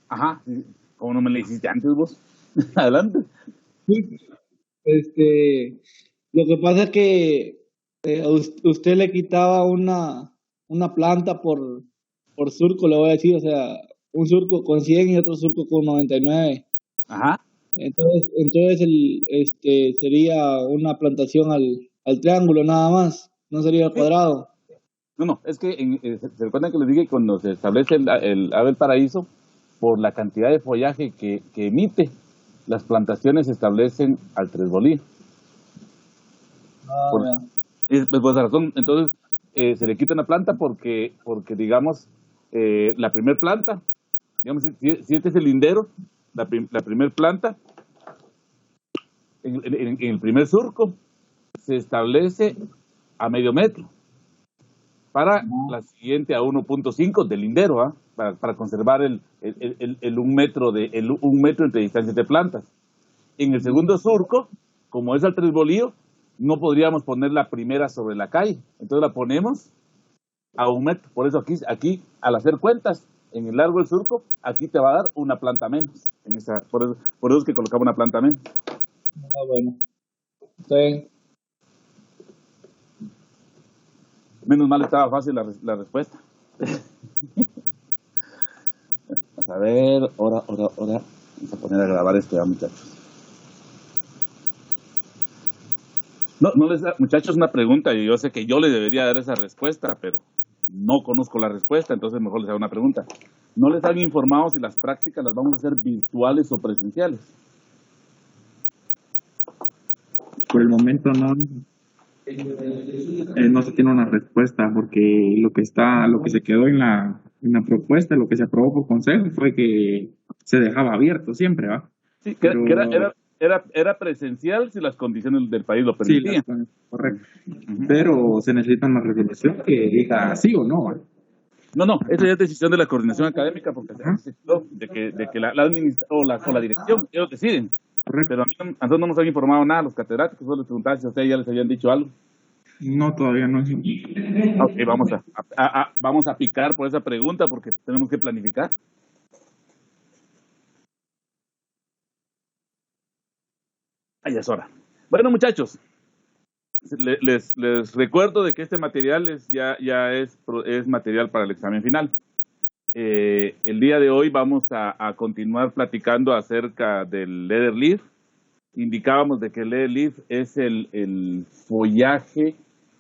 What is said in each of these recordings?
Ajá, sí, ¿cómo no me le hiciste antes vos? Adelante. Sí, este, lo que pasa es que usted le quitaba una planta por surco, le voy a decir, o sea, un surco con 100 y otro surco con 99. Ajá. Entonces sería una plantación al triángulo nada más, no sería al Sí. cuadrado. No, no, es que se recuerdan que les dije que cuando se establece el ave del paraíso, por la cantidad de follaje que emite, las plantaciones se establecen al tres bolí. Ah, Por, bueno. pues, por esa razón, entonces se le quita una planta porque digamos, la primer planta, digamos, si este es el lindero, la primer planta, en el primer surco, se establece a medio metro, para la siguiente a 1.5 del lindero, ¿ah? Para conservar el 1 metro, el 1 metro entre distancias de plantas. En el segundo surco, como es al tres bolío, no podríamos poner la primera sobre la calle, entonces la ponemos a 1 metro. Por eso aquí al hacer cuentas, en el largo del surco, aquí te va a dar una planta menos. Por eso es que colocamos una planta menos. Ah, bueno. Está bien. Menos mal estaba fácil la respuesta. Vamos a ver, ahora. Vamos a poner a grabar esto ya, muchachos. No, muchachos, una pregunta, y yo sé que yo le debería dar esa respuesta, pero no conozco la respuesta, entonces mejor les hago una pregunta. ¿No les han informado si las prácticas las vamos a hacer virtuales o presenciales? Por el momento no se tiene una respuesta porque lo que se quedó en la propuesta, lo que se aprobó por consejo fue que se dejaba abierto siempre, ¿va? Sí, Pero era presencial si las condiciones del país lo sí, permitían. correcto. Ujú. Pero se necesita una resolución que diga sí o no, ¿va? No, no, esa ya es decisión de la coordinación académica, porque Ajá, así se quedó, de que la dirección, ellos deciden. correcto. Pero a nosotros no nos han informado nada, los catedráticos, solo les preguntaba si a ustedes ya les habían dicho algo. No, todavía no es. Ok, vamos a picar por esa pregunta porque tenemos que planificar. Ahí es hora. Bueno, muchachos, les recuerdo de que este material ya es material para el examen final. El día de hoy vamos a continuar platicando acerca del leather leaf. Indicábamos de que el leather leaf es el follaje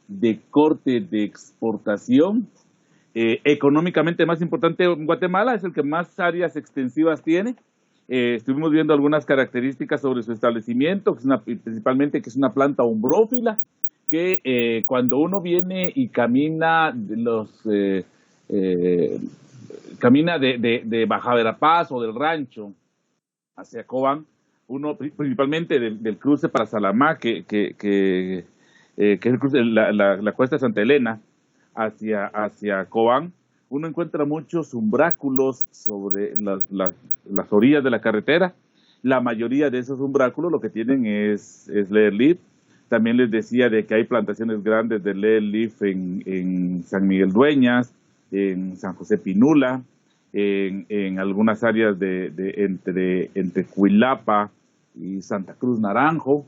de corte de exportación económicamente más importante en Guatemala, es el que más áreas extensivas tiene. Estuvimos viendo algunas características sobre su establecimiento, principalmente que es una planta umbrófila, que cuando uno viene y camina eh, camina de Baja Verapaz o del rancho hacia Cobán, uno principalmente del cruce para Salamá, que es el cruce, la cuesta de Santa Elena, hacia Cobán, uno encuentra muchos umbráculos sobre las orillas de la carretera. La mayoría de esos umbráculos lo que tienen es leather leaf. También les decía de que hay plantaciones grandes de leather leaf en San Miguel Dueñas, en San José Pinula, en algunas áreas entre Cuilapa y Santa Cruz Naranjo,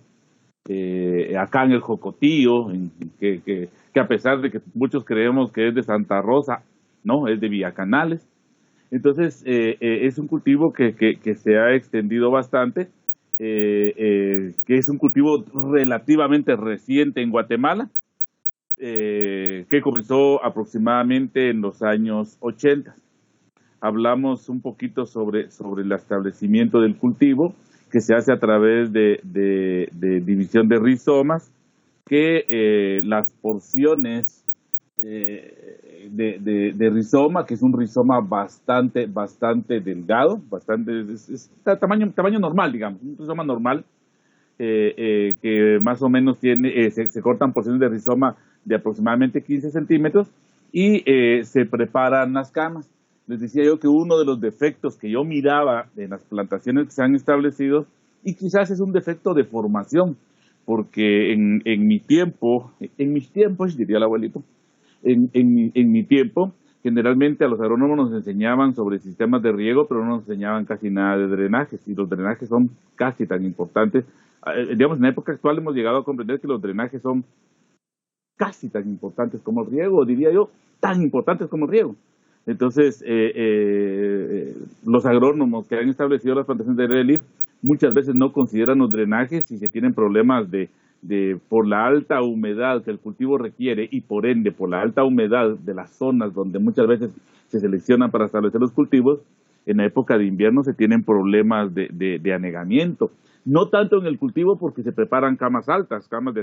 acá en el Jocotío, que a pesar de que muchos creemos que es de Santa Rosa, no, es de Villacanales. Entonces, es un cultivo que se ha extendido bastante, que es un cultivo relativamente reciente en Guatemala, que comenzó aproximadamente en los años 80. Hablamos un poquito sobre el establecimiento del cultivo, que se hace a través de división de rizomas, que las porciones de rizoma, que es un rizoma bastante delgado, es tamaño normal, digamos, un rizoma normal, que más o menos se cortan porciones de rizoma de aproximadamente 15 centímetros y se preparan las camas. Les decía yo que uno de los defectos que yo miraba en las plantaciones que se han establecido, y quizás es un defecto de formación, porque en mis tiempos, diría el abuelito, en mi tiempo, generalmente a los agrónomos nos enseñaban sobre sistemas de riego, pero no nos enseñaban casi nada de drenajes, y los drenajes son casi tan importantes. Digamos, en la época actual hemos llegado a comprender que los drenajes son casi tan importantes como el riego, diría yo, tan importantes como el riego. Entonces, los agrónomos que han establecido las plantaciones de relief muchas veces no consideran los drenajes y se tienen problemas por la alta humedad que el cultivo requiere y por ende por la alta humedad de las zonas donde muchas veces se seleccionan para establecer los cultivos. En la época de invierno se tienen problemas de anegamiento, no tanto en el cultivo porque se preparan camas altas, camas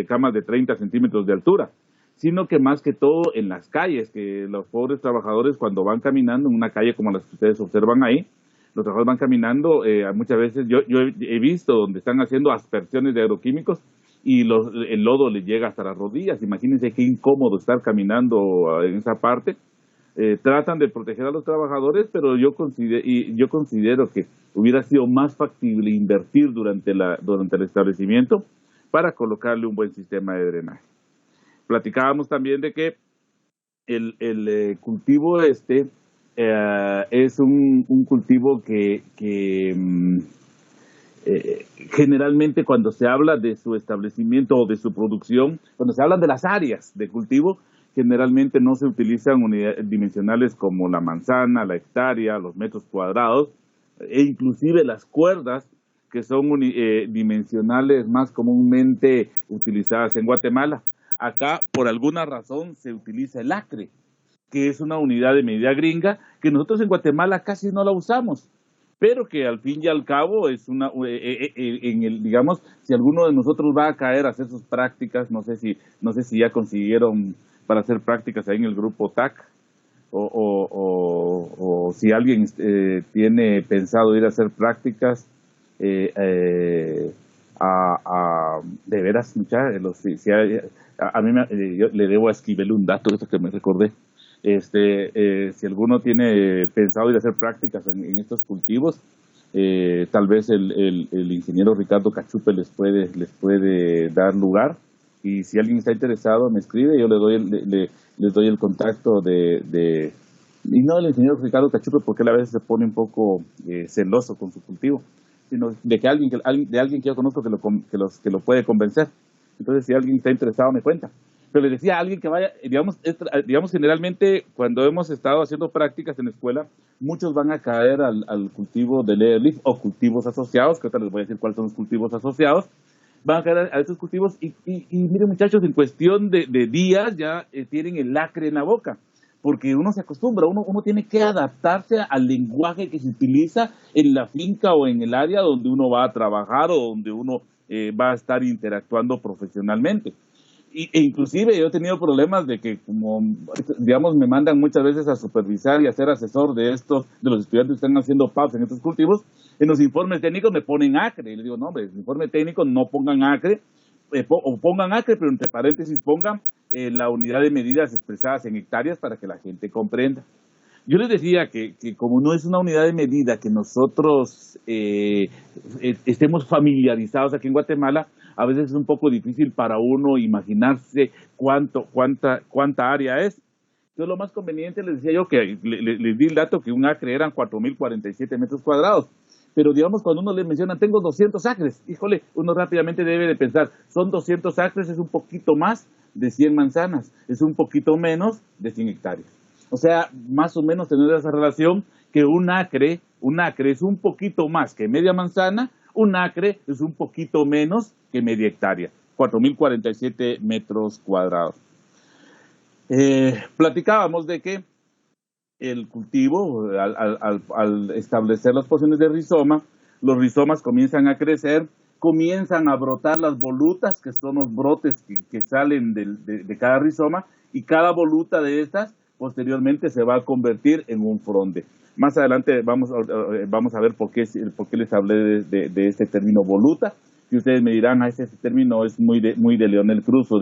camas de 30 centímetros de altura, sino que más que todo en las calles, que los pobres trabajadores cuando van caminando en una calle como las que ustedes observan ahí, los trabajadores van caminando, muchas veces yo he visto donde están haciendo aspersiones de agroquímicos y el lodo les llega hasta las rodillas. Imagínense qué incómodo estar caminando en esa parte. Tratan de proteger a los trabajadores, pero yo considero que hubiera sido más factible invertir durante el establecimiento para colocarle un buen sistema de drenaje. Platicábamos también de que el cultivo es un cultivo que generalmente cuando se habla de su establecimiento o de su producción, cuando se hablan de las áreas de cultivo, generalmente no se utilizan unidades dimensionales como la manzana, la hectárea, los metros cuadrados, e inclusive las cuerdas, que son dimensionales más comúnmente utilizadas en Guatemala. Acá, por alguna razón, se utiliza el acre, que es una unidad de medida gringa, que nosotros en Guatemala casi no la usamos, pero que al fin y al cabo es digamos, si alguno de nosotros va a caer a hacer sus prácticas, no sé si ya consiguieron para hacer prácticas ahí en el grupo TAC, o si alguien tiene pensado ir a hacer prácticas, de veras, muchachos, a mí yo le debo a Esquivel un dato, esto que me recordé. Si alguno tiene pensado ir a hacer prácticas en estos cultivos, tal vez el ingeniero Ricardo Cachupe les puede dar lugar, y si alguien está interesado me escribe, yo les doy el contacto y no del ingeniero Ricardo Cachupe, porque él a veces se pone un poco celoso con su cultivo, sino de alguien que yo conozco que lo puede convencer. Entonces, si alguien está interesado, me cuenta. Pero le decía a alguien que vaya, digamos generalmente cuando hemos estado haciendo prácticas en la escuela, muchos van a caer al cultivo de leaf o cultivos asociados, que ahorita les voy a decir cuáles son los cultivos asociados. Van a caer a estos cultivos y miren, muchachos, en cuestión de días ya tienen el acre en la boca, porque uno se acostumbra, uno tiene que adaptarse al lenguaje que se utiliza en la finca o en el área donde uno va a trabajar o donde uno va a estar interactuando profesionalmente. E inclusive yo he tenido problemas de que, como digamos, me mandan muchas veces a supervisar y a ser asesor de los estudiantes que están haciendo PAPs en estos cultivos. En los informes técnicos me ponen acre, y les digo, no hombre, en el informe técnico no pongan acre, o pongan acre, pero entre paréntesis pongan la unidad de medidas expresadas en hectáreas para que la gente comprenda. Yo les decía que como no es una unidad de medida que nosotros estemos familiarizados aquí en Guatemala, a veces es un poco difícil para uno imaginarse cuánta área es. Entonces, lo más conveniente, les decía yo, que les di el dato que un acre eran 4.047 metros cuadrados. Pero digamos, cuando uno le menciona, tengo 200 acres, híjole, uno rápidamente debe de pensar, son 200 acres, es un poquito más de 100 manzanas, es un poquito menos de 100 hectáreas. O sea, más o menos tener esa relación que un acre es un poquito más que media manzana, un acre es un poquito menos que media hectárea, 4.047 metros cuadrados. Platicábamos de que el cultivo, al establecer las porciones de rizoma, los rizomas comienzan a crecer, comienzan a brotar las volutas, que son los brotes que salen de cada rizoma, y cada voluta de estas posteriormente se va a convertir en un fronde. Más adelante vamos a ver por qué les hablé de este término voluta, y ustedes me dirán, ese término es muy de Leonel Cruz o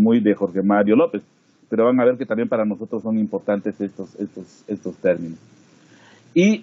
muy de Jorge Mario López, pero van a ver que también para nosotros son importantes estos términos. Y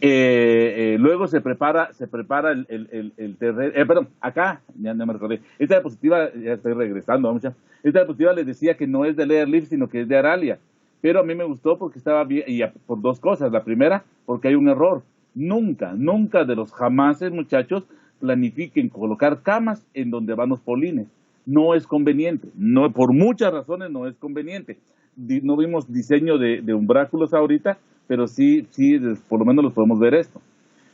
luego se prepara el terreno. Perdón, acá, ya no me recordé. Esta diapositiva, ya estoy regresando, esta diapositiva les decía que no es de Leerleaf, sino que es de Aralia. pero a mí me gustó porque estaba bien, y por dos cosas. La primera, porque hay un error. Nunca de los jamases, muchachos, planifiquen colocar camas en donde van los polines. No es conveniente, no, por muchas razones no es conveniente. No vimos diseño de umbráculos ahorita, pero sí, por lo menos los podemos ver esto.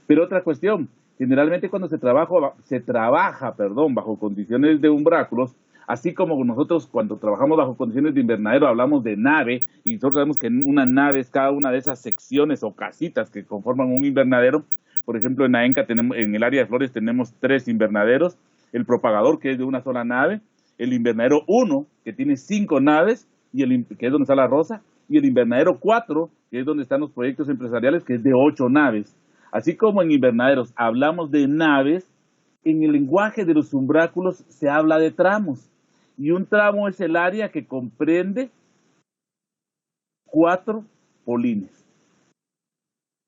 Pero otra cuestión, generalmente cuando se trabaja, bajo condiciones de umbráculos, así como nosotros cuando trabajamos bajo condiciones de invernadero hablamos de nave, y nosotros sabemos que una nave es cada una de esas secciones o casitas que conforman un invernadero. Por ejemplo, en AENCA en el área de flores tenemos 3 invernaderos, el propagador, que es de una sola nave, el invernadero 1, que tiene 5 naves, que es donde está la rosa, y el invernadero 4, que es donde están los proyectos empresariales, que es de 8 naves. Así como en invernaderos hablamos de naves, en el lenguaje de los umbráculos se habla de tramos. Y un tramo es el área que comprende 4 polines.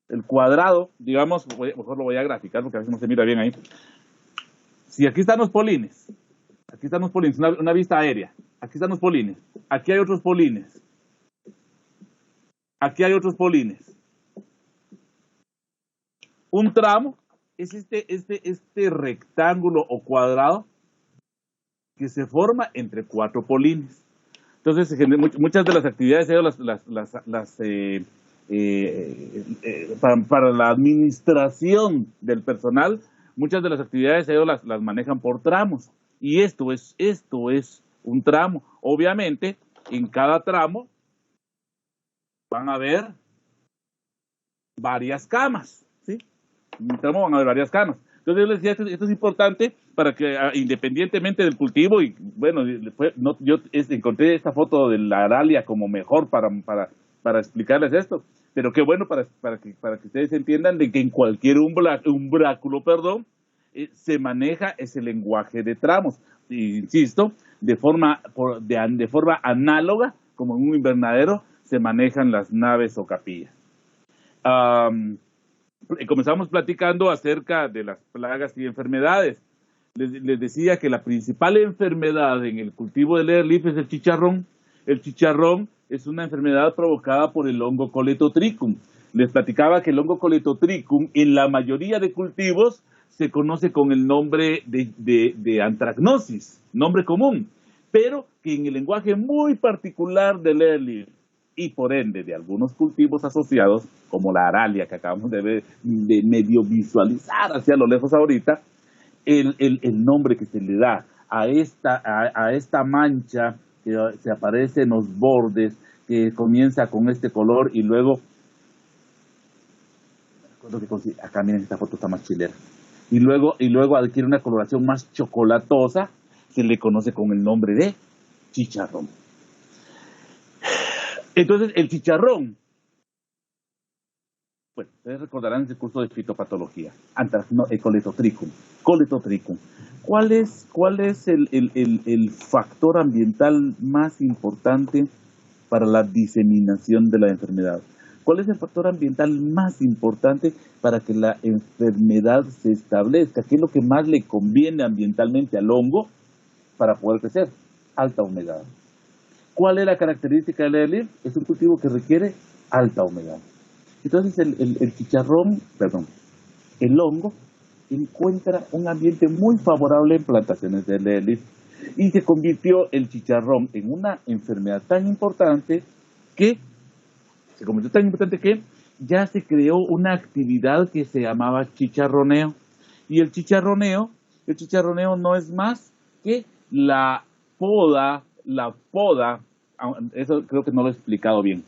El cuadrado, digamos, mejor lo voy a graficar porque a veces no se mira bien ahí. Si aquí están los polines, una vista aérea, aquí están los polines, aquí hay otros polines, aquí hay otros polines. Un tramo es este rectángulo o cuadrado que se forma entre 4 polines. Entonces, muchas de las actividades, para la administración del personal, muchas de las actividades ellos las manejan por tramos. Y esto es un tramo. Obviamente, en cada tramo van a haber varias camas, ¿sí? En un tramo van a haber varias camas. Entonces yo les decía, esto es importante para que independientemente del cultivo, y bueno, yo encontré esta foto de la aralia como mejor para explicarles esto, pero qué bueno para que ustedes entiendan de que en cualquier umbráculo, se maneja ese lenguaje de tramos, y, insisto, de forma análoga, como en un invernadero, se manejan las naves o capillas. Comenzamos platicando acerca de las plagas y enfermedades. Les decía que la principal enfermedad en el cultivo del airleaf es el chicharrón. El chicharrón es una enfermedad provocada por el hongo Coletotrichum. Les platicaba que el hongo Coletotrichum en la mayoría de cultivos se conoce con el nombre de antracnosis, nombre común, pero que en el lenguaje muy particular del airleaf y por ende de algunos cultivos asociados, como la aralia que acabamos de medio visualizar hacia lo lejos ahorita, el nombre que se le da a esta mancha que se aparece en los bordes, que comienza con este color y luego, acá miren, esta foto está más chilera, y luego adquiere una coloración más chocolatosa, se le conoce con el nombre de chicharrón. Entonces, el chicharrón, bueno, ustedes recordarán ese curso de fitopatología, Coletotrichum. ¿Cuál es el factor ambiental más importante para la diseminación de la enfermedad? ¿Cuál es el factor ambiental más importante para que la enfermedad se establezca? ¿Qué es lo que más le conviene ambientalmente al hongo para poder crecer? Alta humedad. ¿Cuál es la característica del airleaf? Es un cultivo que requiere alta humedad. Entonces el hongo encuentra un ambiente muy favorable en plantaciones de airleaf y se convirtió el chicharrón en una enfermedad tan importante que ya se creó una actividad que se llamaba chicharroneo. Y el chicharroneo no es más que la poda, eso creo que no lo he explicado bien.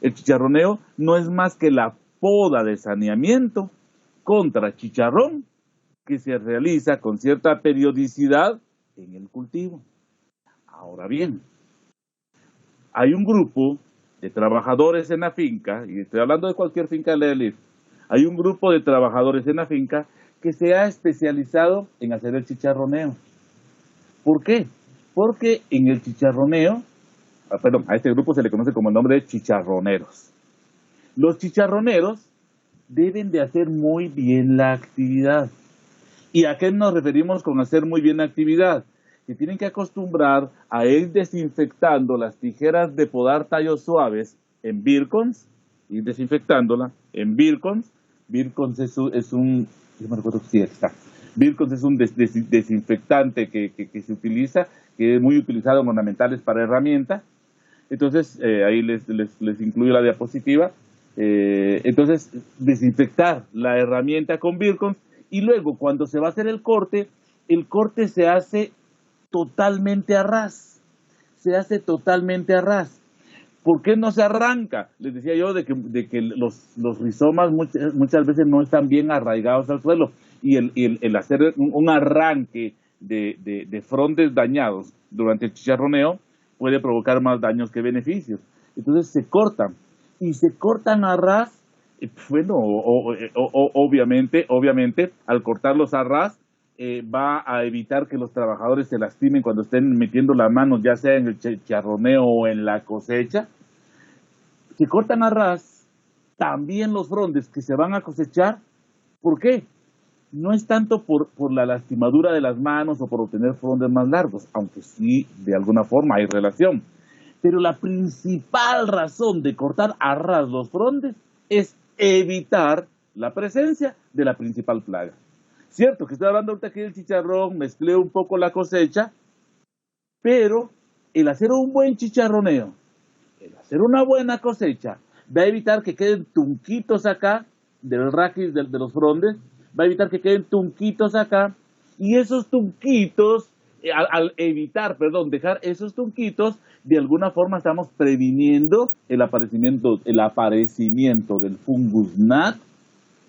El chicharroneo no es más que la poda de saneamiento contra chicharrón que se realiza con cierta periodicidad en el cultivo. Ahora bien, hay un grupo de trabajadores en la finca, y estoy hablando de cualquier finca de airleaf, hay un grupo de trabajadores en la finca que se ha especializado en hacer el chicharroneo. ¿Por qué? Porque en el chicharroneo, a este grupo se le conoce como el nombre de chicharroneros. Los chicharroneros deben de hacer muy bien la actividad. ¿Y a qué nos referimos con hacer muy bien la actividad? Que tienen que acostumbrar a ir desinfectando las tijeras de podar tallos suaves en Virkons, ir desinfectándola en Virkons. Virkons es un, yo me recuerdo que sí está. Virkons es un desinfectante que se utiliza, que es muy utilizado en ornamentales para herramientas. Entonces, ahí les incluyo la diapositiva. Entonces, desinfectar la herramienta con Virkons y luego cuando se va a hacer el corte se hace totalmente a ras. Se hace totalmente a ras. ¿Por qué no se arranca? Les decía yo de que los rizomas muchas veces no están bien arraigados al suelo y el hacer un arranque de frondes dañados durante el chicharroneo puede provocar más daños que beneficios. Entonces se cortan y se cortan a ras. Bueno, obviamente, al cortarlos a ras, va a evitar que los trabajadores se lastimen cuando estén metiendo la mano, ya sea en el chicharroneo o en la cosecha. Se cortan a ras también los frondes que se van a cosechar. ¿Por qué? No es tanto por la lastimadura de las manos o por obtener frondes más largos, aunque sí, de alguna forma hay relación. Pero la principal razón de cortar a ras los frondes es evitar la presencia de la principal plaga. Cierto que estoy hablando ahorita aquí del chicharrón, mezclé un poco la cosecha, pero el hacer un buen chicharroneo, el hacer una buena cosecha, va a evitar que queden tunquitos acá del raquis de los frondes, va a evitar que queden tunquitos acá, y esos tunquitos, dejar esos tunquitos, de alguna forma estamos previniendo el aparecimiento del fungus gnat,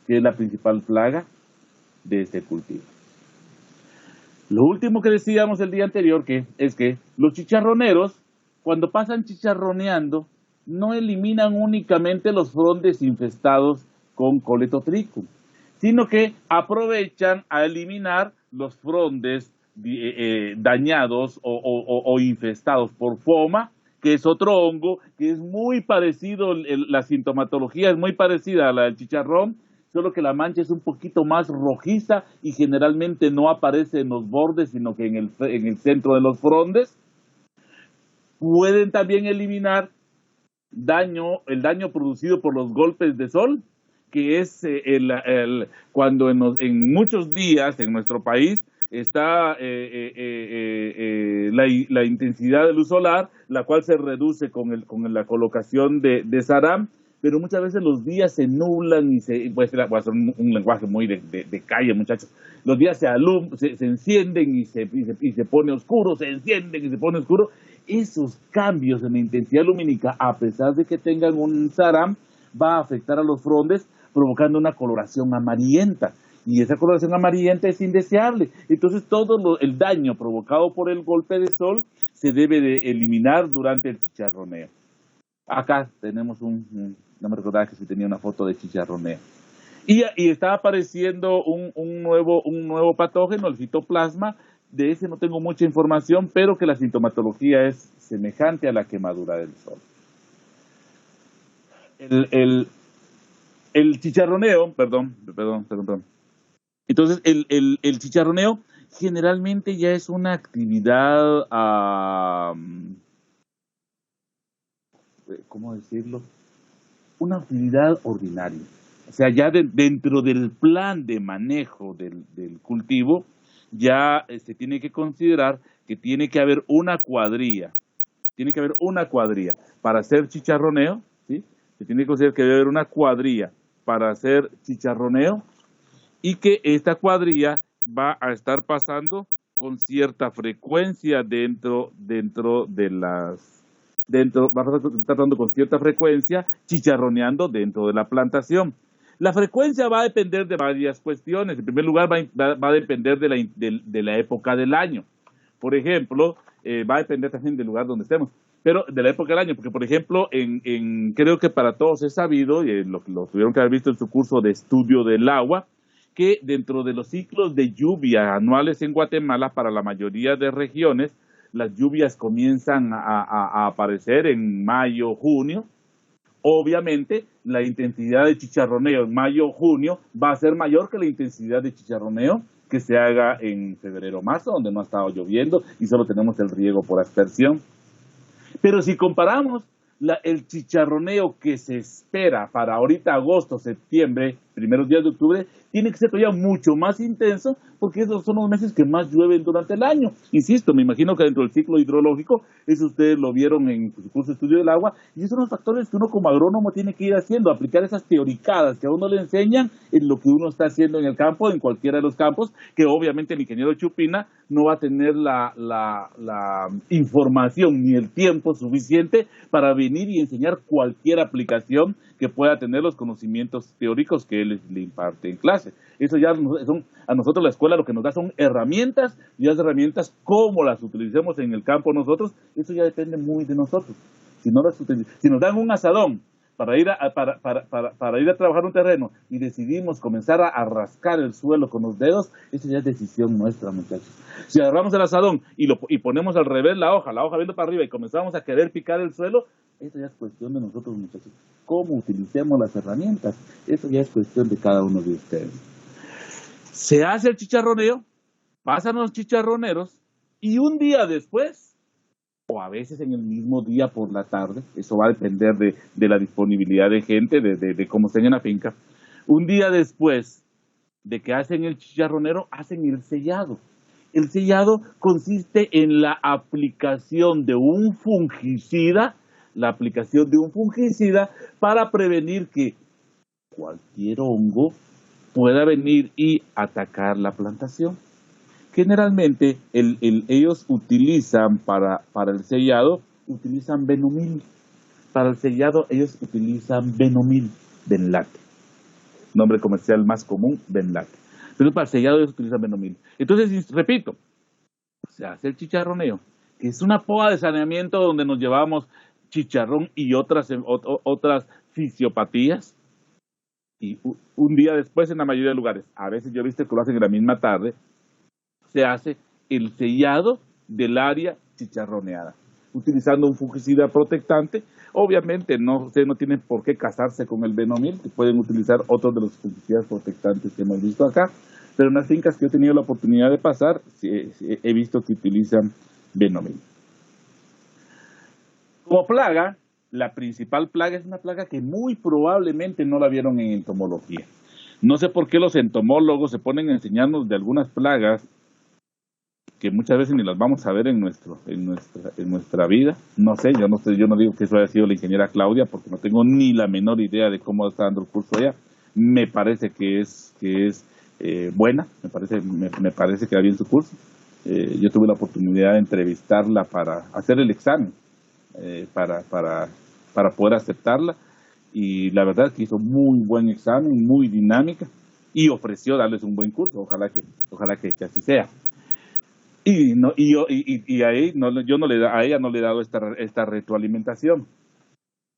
que es la principal plaga de este cultivo. Lo último que decíamos el día anterior es que los chicharroneros, cuando pasan chicharroneando, no eliminan únicamente los frondes infestados con Coletotricum, sino que aprovechan a eliminar los frondes dañados o infestados por foma, que es otro hongo, que es muy parecido, la sintomatología es muy parecida a la del chicharrón, solo que la mancha es un poquito más rojiza y generalmente no aparece en los bordes, sino que en el centro de los frondes. Pueden también eliminar el daño producido por los golpes de sol, que es cuando en muchos días en nuestro país está la intensidad de luz solar, la cual se reduce con la colocación de Saram, pero muchas veces los días se nublan y voy a hacer un lenguaje muy de calle, muchachos. Los días se encienden y se pone oscuro, se encienden y se pone oscuro. Esos cambios en la intensidad lumínica, a pesar de que tengan un Saram, va a afectar a los frondes, provocando una coloración amarillenta. Y esa coloración amarillenta es indeseable. Entonces todo el daño provocado por el golpe de sol se debe de eliminar durante el chicharroneo. Acá tenemos no me recordaba que si tenía una foto de chicharroneo. Y está apareciendo un nuevo patógeno, el fitoplasma. De ese no tengo mucha información, pero que la sintomatología es semejante a la quemadura del sol. El chicharroneo, perdón. Entonces, el chicharroneo generalmente ya es una actividad, ¿cómo decirlo? Una actividad ordinaria. O sea, ya dentro del plan de manejo del cultivo, ya se tiene que considerar que tiene que haber una cuadrilla. Tiene que haber una cuadrilla para hacer chicharroneo, ¿sí? Se tiene que considerar que debe haber una cuadrilla para hacer chicharroneo y que esta cuadrilla va a estar pasando con cierta frecuencia va a estar pasando con cierta frecuencia chicharroneando dentro de la plantación. La frecuencia va a depender de varias cuestiones. En primer lugar, va a depender de la época del año. Por ejemplo, va a depender también del lugar donde estemos, pero de la época del año, porque por ejemplo, creo que para todos es sabido, y lo tuvieron que haber visto en su curso de estudio del agua, que dentro de los ciclos de lluvia anuales en Guatemala, para la mayoría de regiones, las lluvias comienzan a aparecer en mayo, junio. Obviamente, la intensidad de chicharroneo en mayo o junio va a ser mayor que la intensidad de chicharroneo que se haga en febrero o marzo, donde no ha estado lloviendo y solo tenemos el riego por aspersión. Pero si comparamos el chicharroneo que se espera para ahorita agosto, septiembre, primeros días de octubre, tiene que ser todavía mucho más intenso porque esos son los meses que más llueven durante el año. Insisto, me imagino que dentro del ciclo hidrológico, eso ustedes lo vieron en su curso de estudio del agua, y esos son los factores que uno como agrónomo tiene que ir haciendo, aplicar esas teoricadas que a uno le enseñan en lo que uno está haciendo en el campo, en cualquiera de los campos, que obviamente el ingeniero Chupina no va a tener la información ni el tiempo suficiente para venir y enseñar cualquier aplicación que pueda tener los conocimientos teóricos que él le imparte en clase. Eso ya son, a nosotros la escuela lo que nos da son herramientas, y las herramientas, cómo las utilicemos en el campo nosotros, eso ya depende muy de nosotros. Si nos dan un asadón para ir a trabajar un terreno y decidimos comenzar a rascar el suelo con los dedos, eso ya es decisión nuestra, muchachos. Si agarramos el asadón y ponemos al revés la hoja viendo para arriba, y comenzamos a querer picar el suelo, eso ya es cuestión de nosotros, muchachos. Cómo utilicemos las herramientas, eso ya es cuestión de cada uno de ustedes. Se hace el chicharroneo, pasan los chicharroneros, y un día después, o a veces en el mismo día por la tarde, eso va a depender de la disponibilidad de gente, de cómo estén en la finca, un día después de que hacen el chicharronero, hacen el sellado. El sellado consiste en la aplicación de un fungicida, para prevenir que cualquier hongo pueda venir y atacar la plantación. Generalmente ellos utilizan para el sellado, utilizan Benomil. Para el sellado ellos utilizan Benomil, Benlate. Nombre comercial más común, Benlate. Pero para el sellado ellos utilizan Benomil. Entonces, repito, se hace el chicharroneo, que es una poda de saneamiento donde nos llevamos chicharrón y otras fisiopatías. Y un día después, en la mayoría de lugares, a veces yo he visto que lo hacen en la misma tarde, se hace el sellado del área chicharroneada, utilizando un fungicida protectante. Obviamente ustedes no tienen por qué casarse con el Benomil, pueden utilizar otros de los fungicidas protectantes que hemos visto acá, pero en las fincas que he tenido la oportunidad de pasar, he visto que utilizan Benomil. Como plaga, la principal plaga es una plaga que muy probablemente no la vieron en entomología. No sé por qué los entomólogos se ponen a enseñarnos de algunas plagas que muchas veces ni las vamos a ver en nuestra vida. No sé, yo no digo que eso haya sido la ingeniera Claudia, porque no tengo ni la menor idea de cómo está dando el curso ella. Me parece que es buena, me parece que va bien su curso. Yo tuve la oportunidad de entrevistarla para hacer el examen, para poder aceptarla, y la verdad es que hizo muy buen examen, muy dinámica, y ofreció darles un buen curso. Ojalá que así sea. A ella no le he dado esta retroalimentación.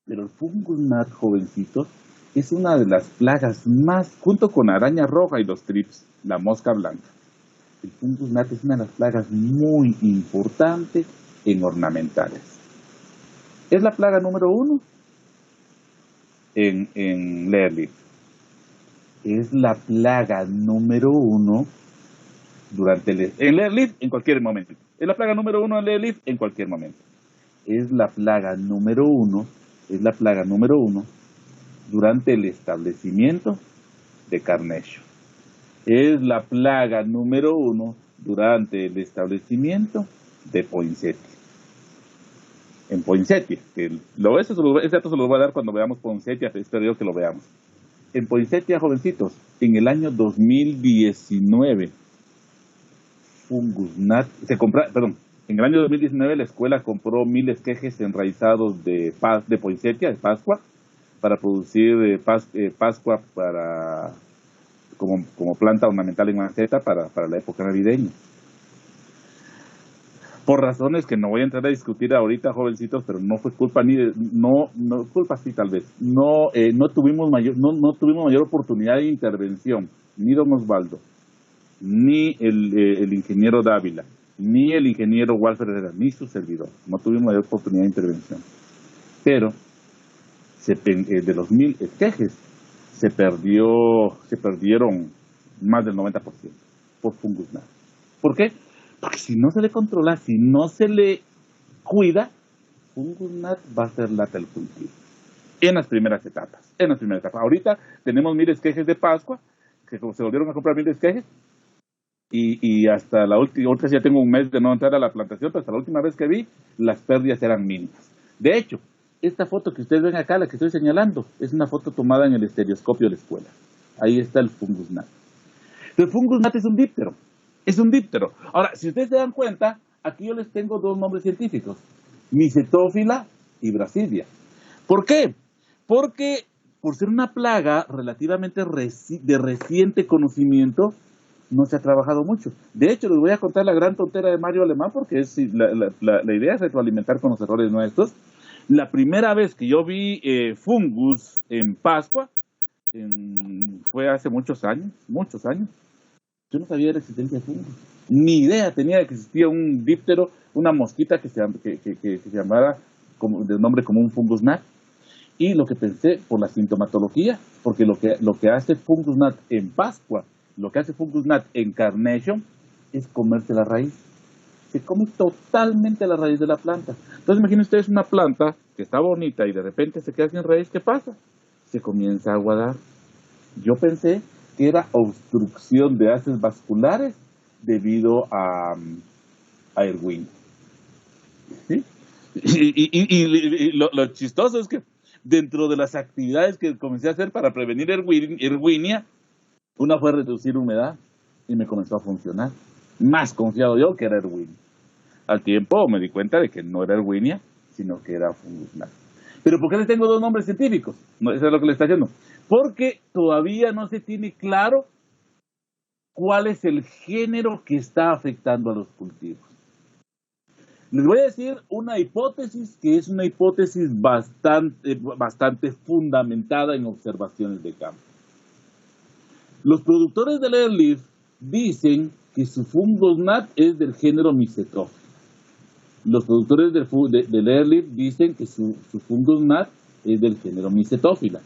Pero el fungus gnat, jovencitos, es una de las plagas más, junto con araña roja y los trips, la mosca blanca. El fungus gnat es una de las plagas muy importantes en ornamentales. Es la plaga número 1 en Layer Leaf. Es la plaga número 1 en Layer Leaf en cualquier momento. Es la plaga número 1 en Layer Leaf en cualquier momento. Es la plaga número 1 durante el establecimiento de Carnation. Es la plaga número 1 durante el establecimiento de Poinsettia. En Poinsettia, ese dato se lo voy a dar cuando veamos Poinsettia, espero yo que lo veamos. En Poinsettia, jovencitos, en el año 2019, en el año 2019 la escuela compró 1000 esquejes enraizados de Poinsettia, de Pascua, para producir Pascua como planta ornamental en maceta para la época navideña. Por razones que no voy a entrar a discutir ahorita, jovencitos, pero no fue culpa culpa sí tal vez. No tuvimos mayor oportunidad de intervención, ni don Osvaldo, ni el ingeniero Dávila, ni el ingeniero Walter Herrera, ni su servidor. No tuvimos mayor oportunidad de intervención. Pero de los 1000 esquejes se perdieron más del 90% por fungus gnat. ¿Por qué? Porque si no se le controla, si no se le cuida, Fungus Gnat va a ser lata el cultivo. En las primeras etapas. Ahorita tenemos 1000 esquejes de Pascua, que se volvieron a comprar 1000 esquejes, y hasta la última, ahorita ya tengo un mes de no entrar a la plantación, pero hasta la última vez que vi, las pérdidas eran mínimas. De hecho, esta foto que ustedes ven acá, la que estoy señalando, es una foto tomada en el estereoscopio de la escuela. Ahí está el Fungus Gnat. El Fungus Gnat es un díptero. Ahora, si ustedes se dan cuenta, aquí yo les tengo 2 nombres científicos, Mycetófila y Brasilia. ¿Por qué? Porque por ser una plaga relativamente de reciente conocimiento, no se ha trabajado mucho. De hecho, les voy a contar la gran tontera de Mario Alemán, porque la idea es retroalimentar con los errores nuestros. La primera vez que yo vi fungus en Pascua, fue hace muchos años. Yo no sabía de la existencia de fungus. Ni idea tenía de que existía un díptero, una mosquita que se llamara de nombre común Fungus Gnat. Y lo que pensé por la sintomatología, porque lo que hace Fungus Gnat en Pascua, lo que hace Fungus Gnat en Carnation, es comerse la raíz. Se come totalmente la raíz de la planta. Entonces imaginen ustedes una planta que está bonita y de repente se queda sin raíz, ¿qué pasa? Se comienza a aguadar. Yo pensé que era obstrucción de haces vasculares debido a Erwinia. ¿Sí? Y lo chistoso es que dentro de las actividades que comencé a hacer para prevenir Erwinia, una fue reducir humedad y me comenzó a funcionar. Más confiado yo que era Erwinia. Al tiempo me di cuenta de que no era Erwinia, sino que era Fungus Gnat. ¿Pero por qué les tengo 2 nombres científicos? No, eso es lo que le está haciendo. Porque todavía no se tiene claro cuál es el género que está afectando a los cultivos. Les voy a decir una hipótesis que es una hipótesis bastante fundamentada en observaciones de campo. Los productores del Airleaf dicen que su Fungus Gnat es del género Mycetófila. Los productores del Airleaf dicen que su Fungus Gnat es del género Mycetófila.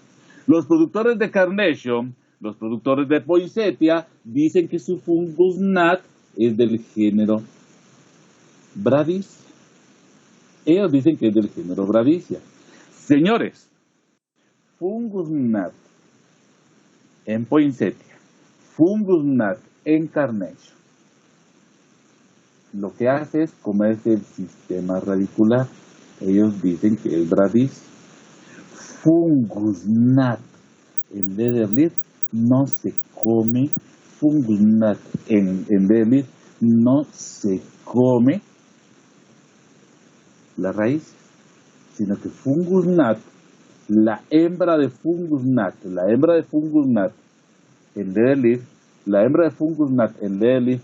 Los productores de Carnation, los productores de Poinsettia, dicen que su Fungus Gnat es del género Bradicia. Ellos dicen que es del género Bradicia. Señores, Fungus Gnat en Poinsettia, Fungus Gnat en Carnation, lo que hace es comerse el sistema radicular. Ellos dicen que es Bradicia. Fungus Gnat en Leatherleaf no se come. Fungus Gnat en Leatherleaf no se come la raíz, sino que Fungus Gnat, la hembra de Fungus Gnat en Leatherleaf, la hembra de Fungus Gnat en Leatherleaf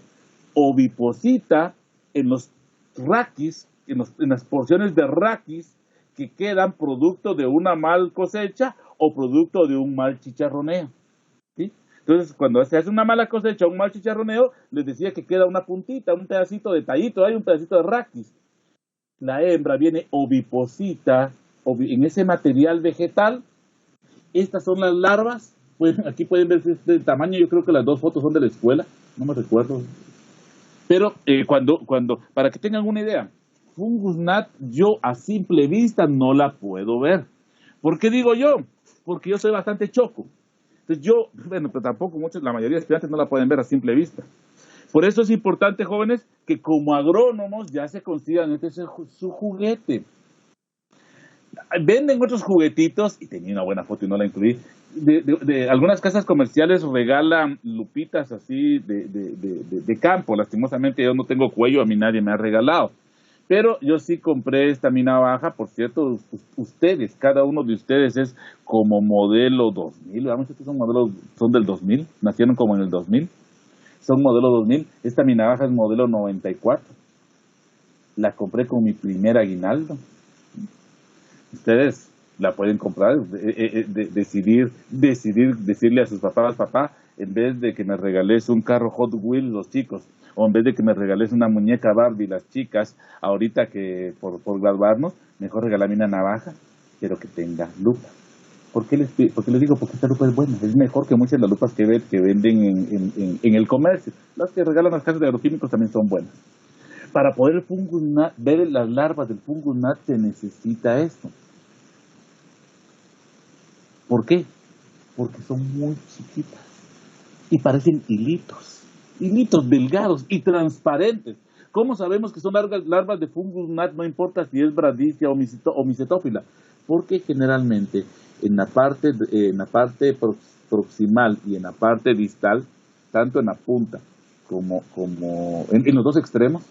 oviposita en los raquis, en las porciones de raquis que quedan producto de una mal cosecha o producto de un mal chicharroneo. ¿Sí? Entonces, cuando se hace una mala cosecha o un mal chicharroneo, les decía que queda una puntita, un pedacito de tallito, hay un pedacito de raquis. La hembra viene oviposita en ese material vegetal. Estas son las larvas. Pues, aquí pueden ver el tamaño. Yo creo que las 2 fotos son de la escuela. No me recuerdo. Pero para que tengan una idea, Fungus Gnat yo a simple vista no la puedo ver. ¿Por qué digo yo? Porque yo soy bastante choco. Entonces pero tampoco la mayoría de estudiantes no la pueden ver a simple vista. Por eso es importante, jóvenes, que como agrónomos ya se consigan su juguete. Venden otros juguetitos, y tenía una buena foto y no la incluí, de algunas casas comerciales regalan lupitas así de campo. Lastimosamente yo no tengo cuello, a mí nadie me ha regalado. Pero yo sí compré esta mina baja. Por cierto, ustedes, cada uno de ustedes es como modelo 2000. Vamos, estos son del 2000, nacieron como en el 2000. Son modelo 2000. Esta mina baja es modelo 94. La compré con mi primer aguinaldo. Ustedes la pueden comprar, decirle a sus papás: papá, en vez de que me regales un carro Hot Wheels los chicos, o en vez de que me regales una muñeca Barbie las chicas, ahorita que por graduarnos, mejor regalame una navaja, pero que tenga lupa. ¿Por qué les digo? Porque esta lupa es buena, es mejor que muchas de las lupas que venden en el comercio. Las que regalan las casas de agroquímicos también son buenas. para poder ver las larvas del fungus gnat se necesita esto. ¿Por qué? Porque son muy chiquitas y parecen hilitos delgados y transparentes. ¿Cómo sabemos que son larvas de fungus gnat? No importa si es bradicia o micetófila, porque generalmente en la parte proximal y en la parte distal, tanto en la punta como en los dos extremos,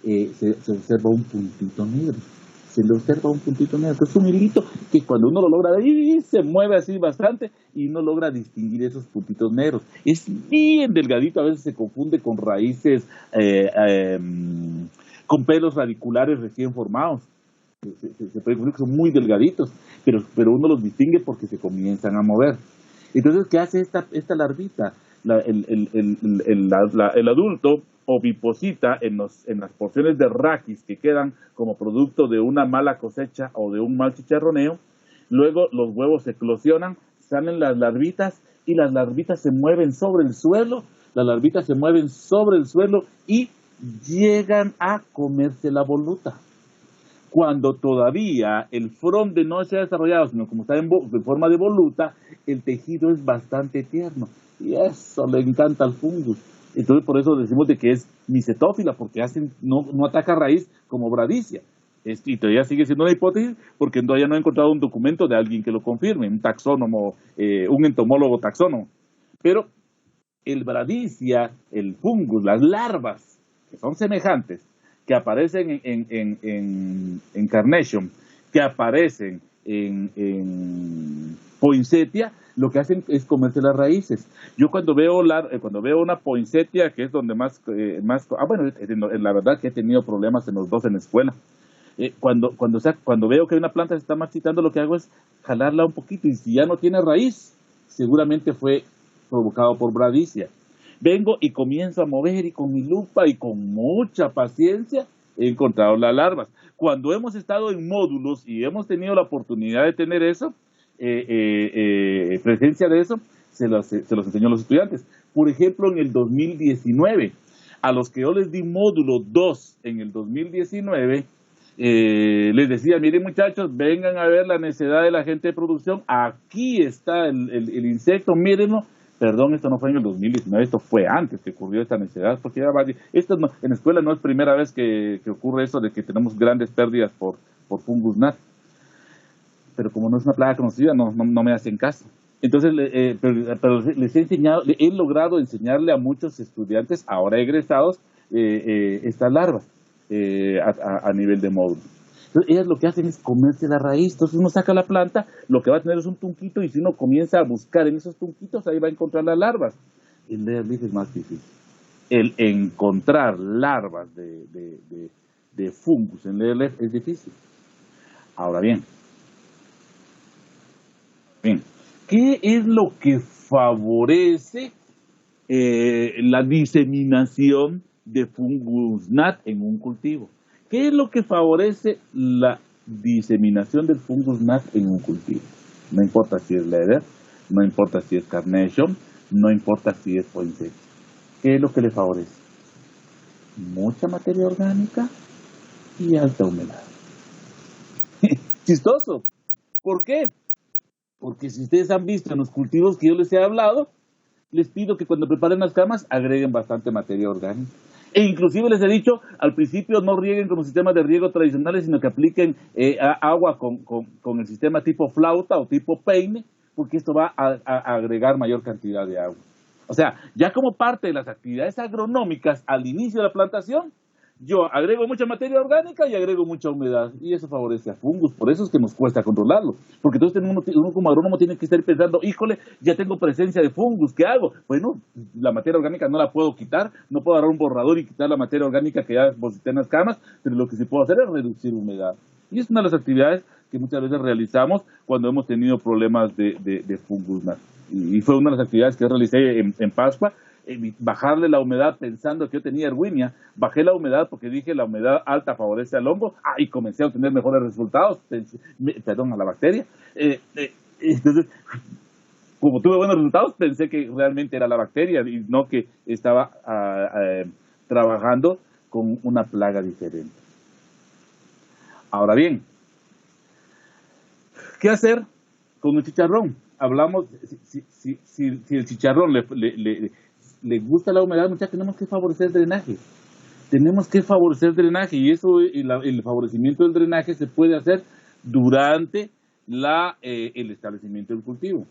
se observa un puntito negro. Se le observa un puntito negro, que es un hilito que cuando uno lo logra ver, se mueve así bastante y no logra distinguir esos puntitos negros. Es bien delgadito, a veces se confunde con raíces, con pelos radiculares recién formados. Se puede confundir que son muy delgaditos, pero uno los distingue porque se comienzan a mover. Entonces, ¿qué hace esta larvita? El adulto oviposita en las porciones de raquis que quedan como producto de una mala cosecha o de un mal chicharroneo. Luego los huevos eclosionan, salen las larvitas y las larvitas se mueven sobre el suelo, y llegan a comerse la voluta. Cuando todavía el fronde no se ha desarrollado, sino como está en forma de voluta, el tejido es bastante tierno. Y eso le encanta al fungus. Entonces por eso decimos de que es micetófila, porque no ataca raíz como bradicia. Y todavía sigue siendo una hipótesis, porque todavía no he encontrado un documento de alguien que lo confirme, un taxónomo, un entomólogo taxónomo. Pero el bradicia, el fungus, las larvas, que son semejantes, que aparecen en Carnation, que aparecen en Poinsettia, lo que hacen es comerse las raíces. Yo cuando veo una Poinsettia, que es donde más la verdad que he tenido problemas en los dos en la escuela. Cuando veo que una planta se está marchitando, lo que hago es jalarla un poquito, y si ya no tiene raíz, seguramente fue provocado por bradicia. Vengo y comienzo a mover, y con mi lupa y con mucha paciencia he encontrado las larvas. Cuando hemos estado en módulos y hemos tenido la oportunidad de tener eso, presencia de eso, se los enseño a los estudiantes. Por ejemplo, en el 2019, a los que yo les di módulo 2 en el 2019, les decía: miren muchachos, vengan a ver la necedad del agente de producción, aquí está el insecto, mírenlo. Perdón, esto no fue en el 2019, esto fue antes que ocurrió esta necedad, porque esto no, en la escuela no es primera vez que ocurre eso de que tenemos grandes pérdidas por fungus gnat. Pero como no es una plaga conocida, no me hacen caso. Entonces, pero les he logrado enseñarle a muchos estudiantes, ahora egresados, estas larvas a nivel de módulo. Entonces, ellas lo que hacen es comerse la raíz. Entonces uno saca la planta, lo que va a tener es un tunquito, y si uno comienza a buscar en esos tunquitos, ahí va a encontrar las larvas. El layer leaf es más difícil. El encontrar larvas de fungus en layer leaf es difícil. Ahora bien, ¿qué es lo que favorece la diseminación de fungus gnat en un cultivo? ¿Qué es lo que favorece la diseminación del fungus gnat en un cultivo? No importa si es Leather, no importa si es Carnation, no importa si es Poinsettia. ¿Qué es lo que le favorece? Mucha materia orgánica y alta humedad. Chistoso. ¿Por qué? Porque si ustedes han visto en los cultivos que yo les he hablado, les pido que cuando preparen las camas agreguen bastante materia orgánica. E inclusive les he dicho, al principio no rieguen con los sistemas de riego tradicionales, sino que apliquen agua con el sistema tipo flauta o tipo peine, porque esto va a agregar mayor cantidad de agua. O sea, ya como parte de las actividades agronómicas al inicio de la plantación, yo agrego mucha materia orgánica y agrego mucha humedad, y eso favorece a fungus. Por eso es que nos cuesta controlarlo, porque entonces uno como agrónomo tiene que estar pensando: híjole, ya tengo presencia de fungus, ¿qué hago? Bueno, la materia orgánica no la puedo quitar, no puedo agarrar un borrador y quitar la materia orgánica que ya deposité en las camas, pero lo que sí puedo hacer es reducir humedad. Y es una de las actividades que muchas veces realizamos cuando hemos tenido problemas de fungus. Y fue una de las actividades que realicé en Pascua. Bajarle la humedad pensando que yo tenía erwinia. Bajé la humedad porque dije: la humedad alta favorece al hongo, y comencé a obtener mejores resultados, a la bacteria. Entonces, como tuve buenos resultados, pensé que realmente era la bacteria y no que estaba trabajando con una plaga diferente. Ahora bien, ¿qué hacer con el chicharrón? Hablamos, si el chicharrón le gusta la humedad, muchachos, tenemos que favorecer el drenaje. Tenemos que favorecer el drenaje y el favorecimiento del drenaje se puede hacer durante el establecimiento del cultivo.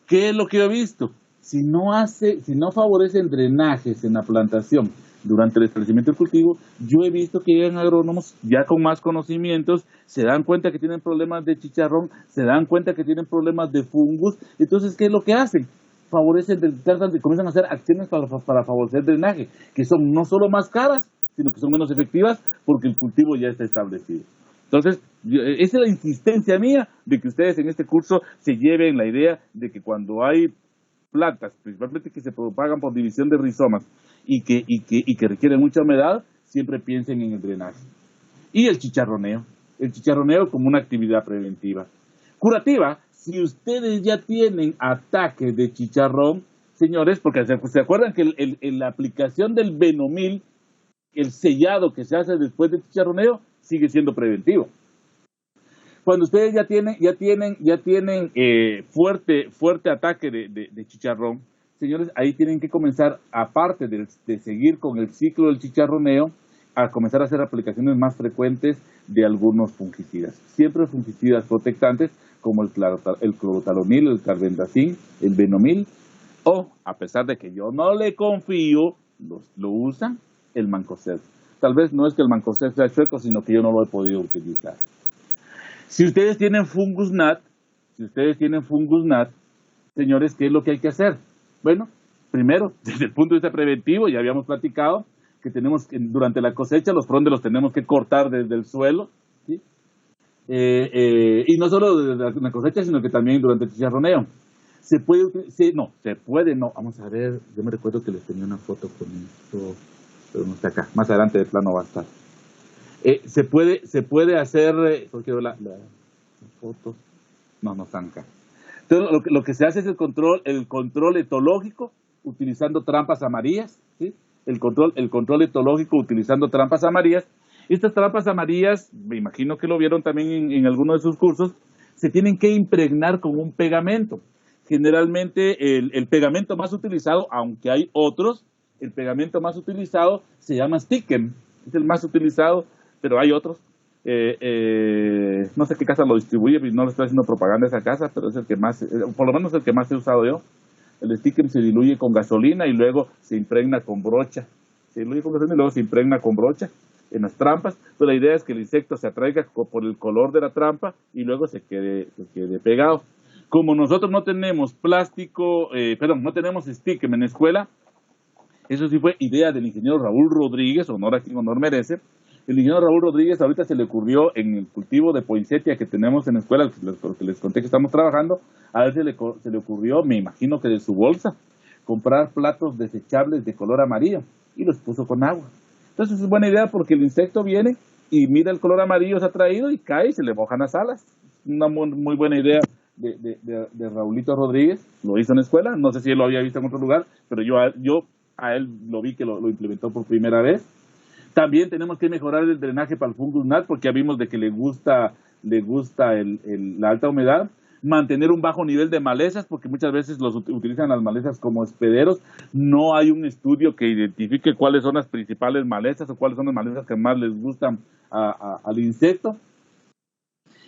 ¿Qué es lo que yo he visto? Si no favorecen drenajes en la plantación durante el establecimiento del cultivo, yo he visto que llegan agrónomos ya con más conocimientos, se dan cuenta que tienen problemas de chicharrón, se dan cuenta que tienen problemas de fungus. Entonces, ¿qué es lo que hacen? Comienzan a hacer acciones para favorecer el drenaje, que son no solo más caras, sino que son menos efectivas porque el cultivo ya está establecido. Entonces, esa es la insistencia mía de que ustedes en este curso se lleven la idea de que cuando hay plantas, principalmente que se propagan por división de rizomas y que requieren mucha humedad, siempre piensen en el drenaje. Y el chicharroneo como una actividad preventiva. Curativa, si ustedes ya tienen ataques de chicharrón, señores, porque se acuerdan que la aplicación del Benomil, el sellado que se hace después del chicharroneo, sigue siendo preventivo. Cuando ustedes ya tienen fuerte ataque de chicharrón, señores, ahí tienen que comenzar, aparte de seguir con el ciclo del chicharroneo, a comenzar a hacer aplicaciones más frecuentes de algunos fungicidas. Siempre fungicidas protectantes como el clorotalonil, el carbendazim, el Benomil, o, a pesar de que yo no le confío, lo usan, el Mancozeb. Tal vez no es que el Mancozeb sea chueco, sino que yo no lo he podido utilizar. Si ustedes tienen fungus gnat, señores, ¿qué es lo que hay que hacer? Bueno, primero, desde el punto de vista preventivo, ya habíamos platicado que durante la cosecha los frondes los tenemos que cortar desde el suelo, ¿sí? Y no solo desde la cosecha, sino que también durante el chicharroneo. Vamos a ver, yo me recuerdo que les tenía una foto con esto, pero no está acá, más adelante de plano va a estar. Se puede hacer, porque la foto, no están acá. Entonces, lo que se hace es el control etológico utilizando trampas amarillas, ¿sí? El control etológico utilizando trampas amarillas. Estas trampas amarillas, me imagino que lo vieron también en alguno de sus cursos, se tienen que impregnar con un pegamento. Generalmente el pegamento más utilizado, aunque hay otros, el pegamento más utilizado se llama Stickem, es el más utilizado, pero hay otros. No sé qué casa lo distribuye, no le estoy haciendo propaganda a esa casa, pero es el que más, por lo menos el que más he usado yo. El Stickem se diluye con gasolina y luego se impregna con brocha. Se diluye con gasolina y luego se impregna con brocha en las trampas. Entonces la idea es que el insecto se atraiga por el color de la trampa y luego se quede pegado. Como nosotros no tenemos no tenemos Stickem en la escuela, eso sí fue idea del ingeniero Raúl Rodríguez, honor a quien honor merece. El ingeniero Raúl Rodríguez ahorita se le ocurrió en el cultivo de poinsettia que tenemos en la escuela, porque les conté que estamos trabajando, a él se le ocurrió, me imagino que de su bolsa, comprar platos desechables de color amarillo y los puso con agua. Entonces es buena idea porque el insecto viene y mira el color amarillo se ha traído y cae y se le mojan las alas. Una muy buena idea de Raulito Rodríguez, lo hizo en la escuela, no sé si él lo había visto en otro lugar, pero yo a él lo vi que lo implementó por primera vez. También tenemos que mejorar el drenaje para el fungus gnat porque ya vimos de que le gusta la alta humedad. Mantener un bajo nivel de malezas porque muchas veces utilizan las malezas como hospederos. No hay un estudio que identifique cuáles son las principales malezas o cuáles son las malezas que más les gustan al insecto.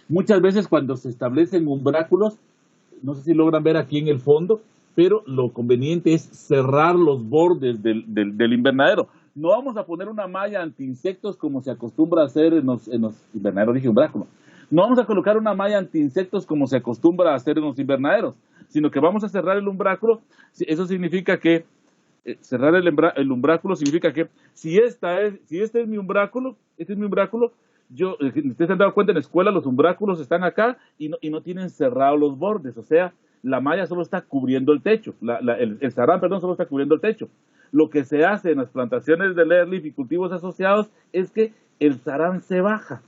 Muchas veces cuando se establecen umbráculos, no sé si logran ver aquí en el fondo, pero lo conveniente es cerrar los bordes del invernadero. No vamos a poner una malla anti-insectos como se acostumbra a hacer en los invernaderos, dije umbráculo. No vamos a colocar una malla anti-insectos como se acostumbra a hacer en los invernaderos, sino que vamos a cerrar el umbráculo. Eso significa que, cerrar el umbráculo significa que si este es mi umbráculo, ustedes se han dado cuenta en la escuela, los umbráculos están acá y no tienen cerrados los bordes, o sea, la malla solo está cubriendo el techo, el sarán, solo está cubriendo el techo. Lo que se hace en las plantaciones de Leaf y cultivos asociados es que el sarán se baja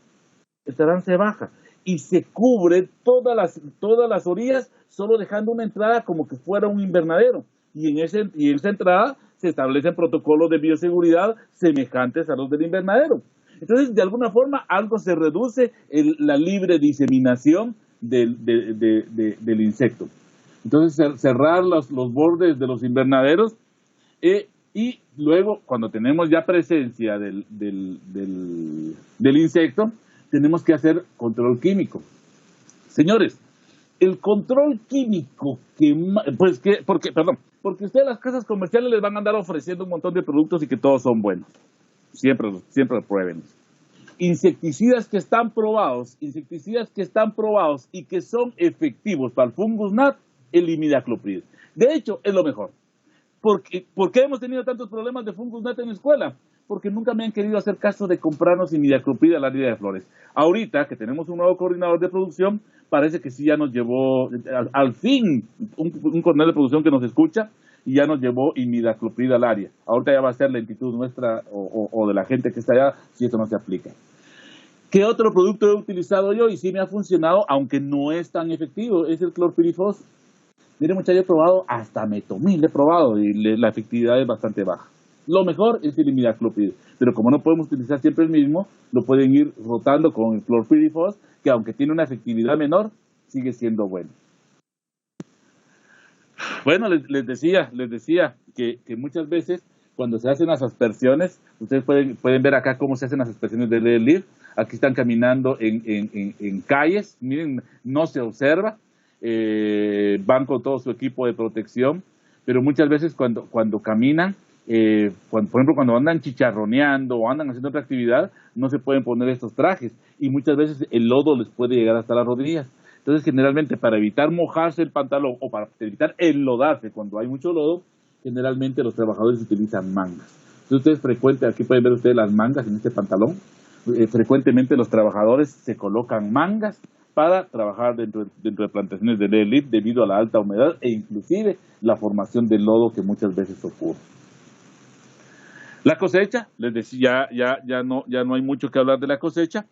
y se cubre todas las orillas, solo dejando una entrada como que fuera un invernadero. Y en esa entrada se establecen protocolos de bioseguridad semejantes a los del invernadero. Entonces, de alguna forma, algo se reduce la libre diseminación del insecto. Entonces, cerrar los bordes de los invernaderos y luego, cuando tenemos ya presencia del insecto, tenemos que hacer control químico. Señores, el control químico porque ustedes las casas comerciales les van a andar ofreciendo un montón de productos y que todos son buenos. Siempre lo prueben. Insecticidas que están probados y que son efectivos para el fungus gnat, el imidacloprid. De hecho, es lo mejor. ¿Por qué hemos tenido tantos problemas de fungus gnat en la escuela? Porque nunca me han querido hacer caso de comprarnos imidacloprid al área de flores. Ahorita que tenemos un nuevo coordinador de producción, parece que sí ya nos llevó, al fin, un coordinador de producción que nos escucha, y ya nos llevó imidacloprid al área. Ahorita ya va a ser lentitud nuestra o de la gente que está allá si esto no se aplica. ¿Qué otro producto he utilizado yo y sí me ha funcionado, aunque no es tan efectivo? Es el clorpirifos. Mire, muchachos, yo he probado hasta metomil, he probado y la efectividad es bastante baja. Lo mejor es el imidacloprid, pero como no podemos utilizar siempre el mismo, lo pueden ir rotando con el clorpirifos, que aunque tiene una efectividad menor, sigue siendo bueno. Bueno, les decía que muchas veces cuando se hacen las aspersiones, ustedes pueden ver acá cómo se hacen las aspersiones de Leaf. Aquí están caminando en calles, miren, no se observa, van con todo su equipo de protección, pero muchas veces cuando caminan, por ejemplo, cuando andan chicharroneando o andan haciendo otra actividad, no se pueden poner estos trajes y muchas veces el lodo les puede llegar hasta las rodillas. Entonces, generalmente, para evitar mojarse el pantalón o para evitar enlodarse cuando hay mucho lodo, generalmente los trabajadores utilizan mangas. Entonces, aquí pueden ver ustedes las mangas en este pantalón. Frecuentemente los trabajadores se colocan mangas para trabajar dentro de plantaciones de Leaf debido a la alta humedad e inclusive la formación de lodo que muchas veces ocurre. La cosecha, les decía, ya no hay mucho que hablar de la cosecha,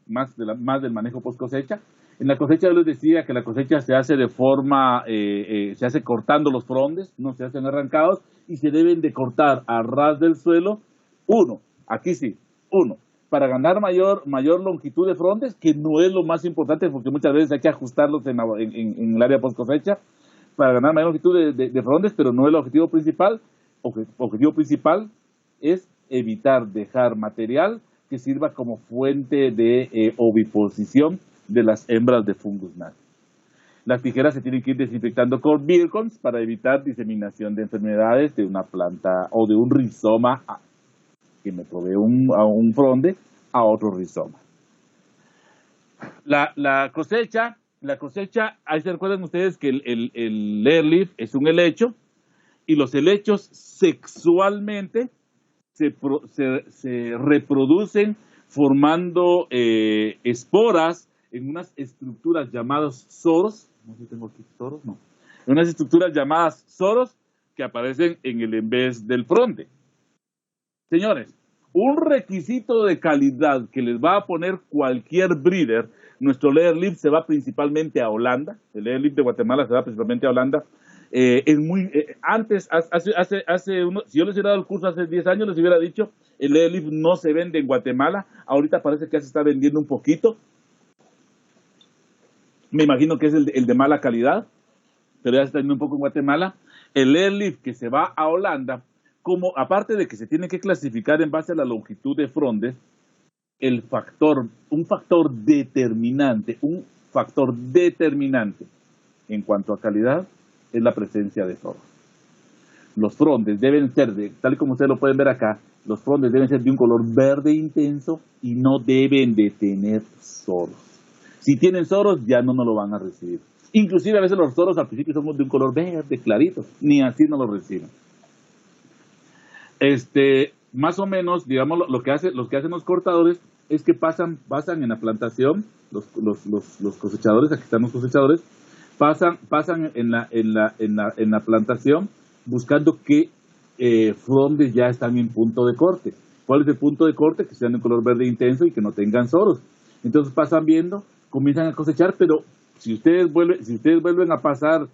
más del manejo post cosecha. En la cosecha yo les decía que la cosecha se hace se hace cortando los frondes, no se hacen arrancados y se deben de cortar a ras del suelo. Para ganar mayor longitud de frondes, que no es lo más importante porque muchas veces hay que ajustarlos en el área post cosecha, para ganar mayor longitud de frondes, pero no es el objetivo principal. Objetivo principal es evitar dejar material que sirva como fuente de oviposición de las hembras de fungus gnat. Las tijeras se tienen que ir desinfectando con Virkons para evitar diseminación de enfermedades de una planta o de un rizoma que me provee un fronde a otro rizoma. La cosecha, ahí se recuerdan ustedes que el airleaf es un helecho y los helechos sexualmente se reproducen formando esporas en unas estructuras llamadas soros. No sé si tengo aquí soros, no. En unas estructuras llamadas soros que aparecen en el envés del fronde. Señores, un requisito de calidad que les va a poner cualquier breeder, nuestro Leaf se va principalmente a Holanda, el Leaf de Guatemala se va principalmente a Holanda. Antes, si yo les hubiera dado el curso hace 10 años, les hubiera dicho, el Leaf no se vende en Guatemala, ahorita parece que ya se está vendiendo un poquito. Me imagino que es el de mala calidad, pero ya se está vendiendo un poco en Guatemala. El Leaf que se va a Holanda, aparte de que se tiene que clasificar en base a la longitud de frondes, un factor determinante en cuanto a calidad es la presencia de soros. Los frondes deben ser, tal y como ustedes lo pueden ver acá, los frondes deben ser de un color verde intenso y no deben de tener soros. Si tienen soros, ya no nos lo van a recibir. Inclusive a veces los soros al principio son de un color verde clarito, ni así no lo reciben. Más o menos, digamos, lo que hacen los cortadores es que pasan en la plantación, los cosechadores, aquí están los cosechadores, pasan en la plantación buscando qué frondes ya están en punto de corte. ¿Cuál es el punto de corte? Que sean de color verde intenso y que no tengan soros. Entonces pasan viendo, comienzan a cosechar, pero si ustedes vuelven a pasar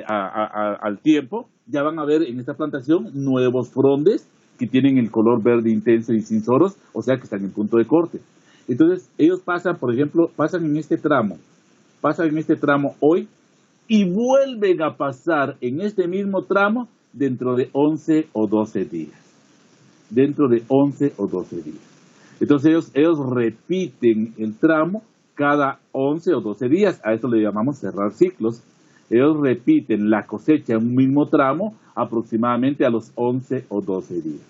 al tiempo, ya van a ver en esta plantación nuevos frondes que tienen el color verde intenso y sin soros, o sea que están en punto de corte. Entonces, ellos pasan, por ejemplo, pasan en este tramo hoy y vuelven a pasar en este mismo tramo dentro de 11 o 12 días. Dentro de 11 o 12 días. Entonces, ellos repiten el tramo cada 11 o 12 días. A esto le llamamos cerrar ciclos. Ellos repiten la cosecha en un mismo tramo aproximadamente a los 11 o 12 días.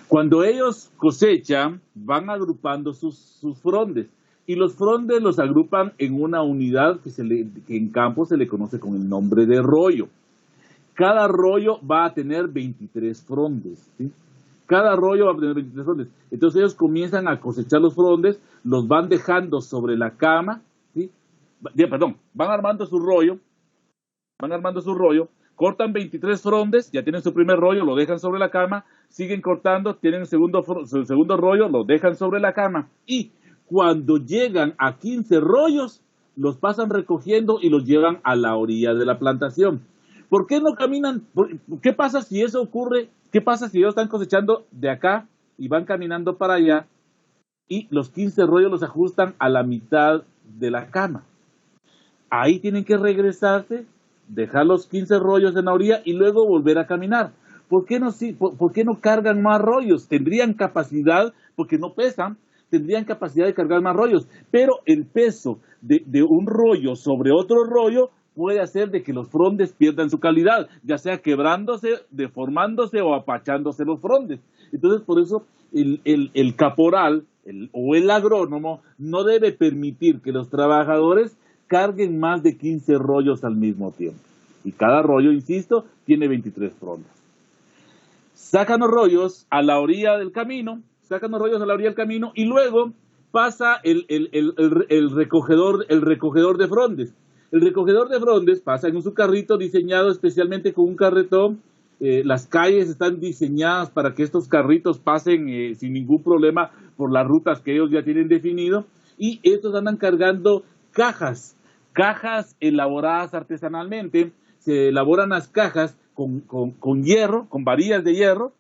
Cuando ellos cosechan, van agrupando sus frondes. Y los frondes los agrupan en una unidad que en campo se le conoce con el nombre de rollo. Cada rollo va a tener 23 frondes, ¿sí? Cada rollo va a tener 23 frondes. Entonces ellos comienzan a cosechar los frondes, los van dejando sobre la cama, ¿sí? Van armando su rollo, cortan 23 frondes, ya tienen su primer rollo, lo dejan sobre la cama, siguen cortando, tienen su segundo rollo, lo dejan sobre la cama. Y cuando llegan a 15 rollos, los pasan recogiendo y los llevan a la orilla de la plantación. ¿Por qué no caminan? ¿Qué pasa si eso ocurre? ¿Qué pasa si ellos están cosechando de acá y van caminando para allá y los 15 rollos los ajustan a la mitad de la cama? Ahí tienen que regresarse, dejar los 15 rollos en la orilla y luego volver a caminar. ¿Por qué no cargan más rollos? Tendrían capacidad, porque no pesan, tendrían capacidad de cargar más rollos, pero el peso de un rollo sobre otro rollo puede hacer de que los frondes pierdan su calidad, ya sea quebrándose, deformándose o apachándose los frondes. Entonces, por eso el caporal o el agrónomo no debe permitir que los trabajadores carguen más de 15 rollos al mismo tiempo. Y cada rollo, insisto, tiene 23 frondas. Sacan los rollos a la orilla del camino, y luego pasa el recogedor de frondes. El recogedor de frondes pasa en su carrito diseñado especialmente con un carretón. Las calles están diseñadas para que estos carritos pasen sin ningún problema por las rutas que ellos ya tienen definido. Y estos andan cargando cajas elaboradas artesanalmente. Se elaboran las cajas con hierro, con varillas de hierro,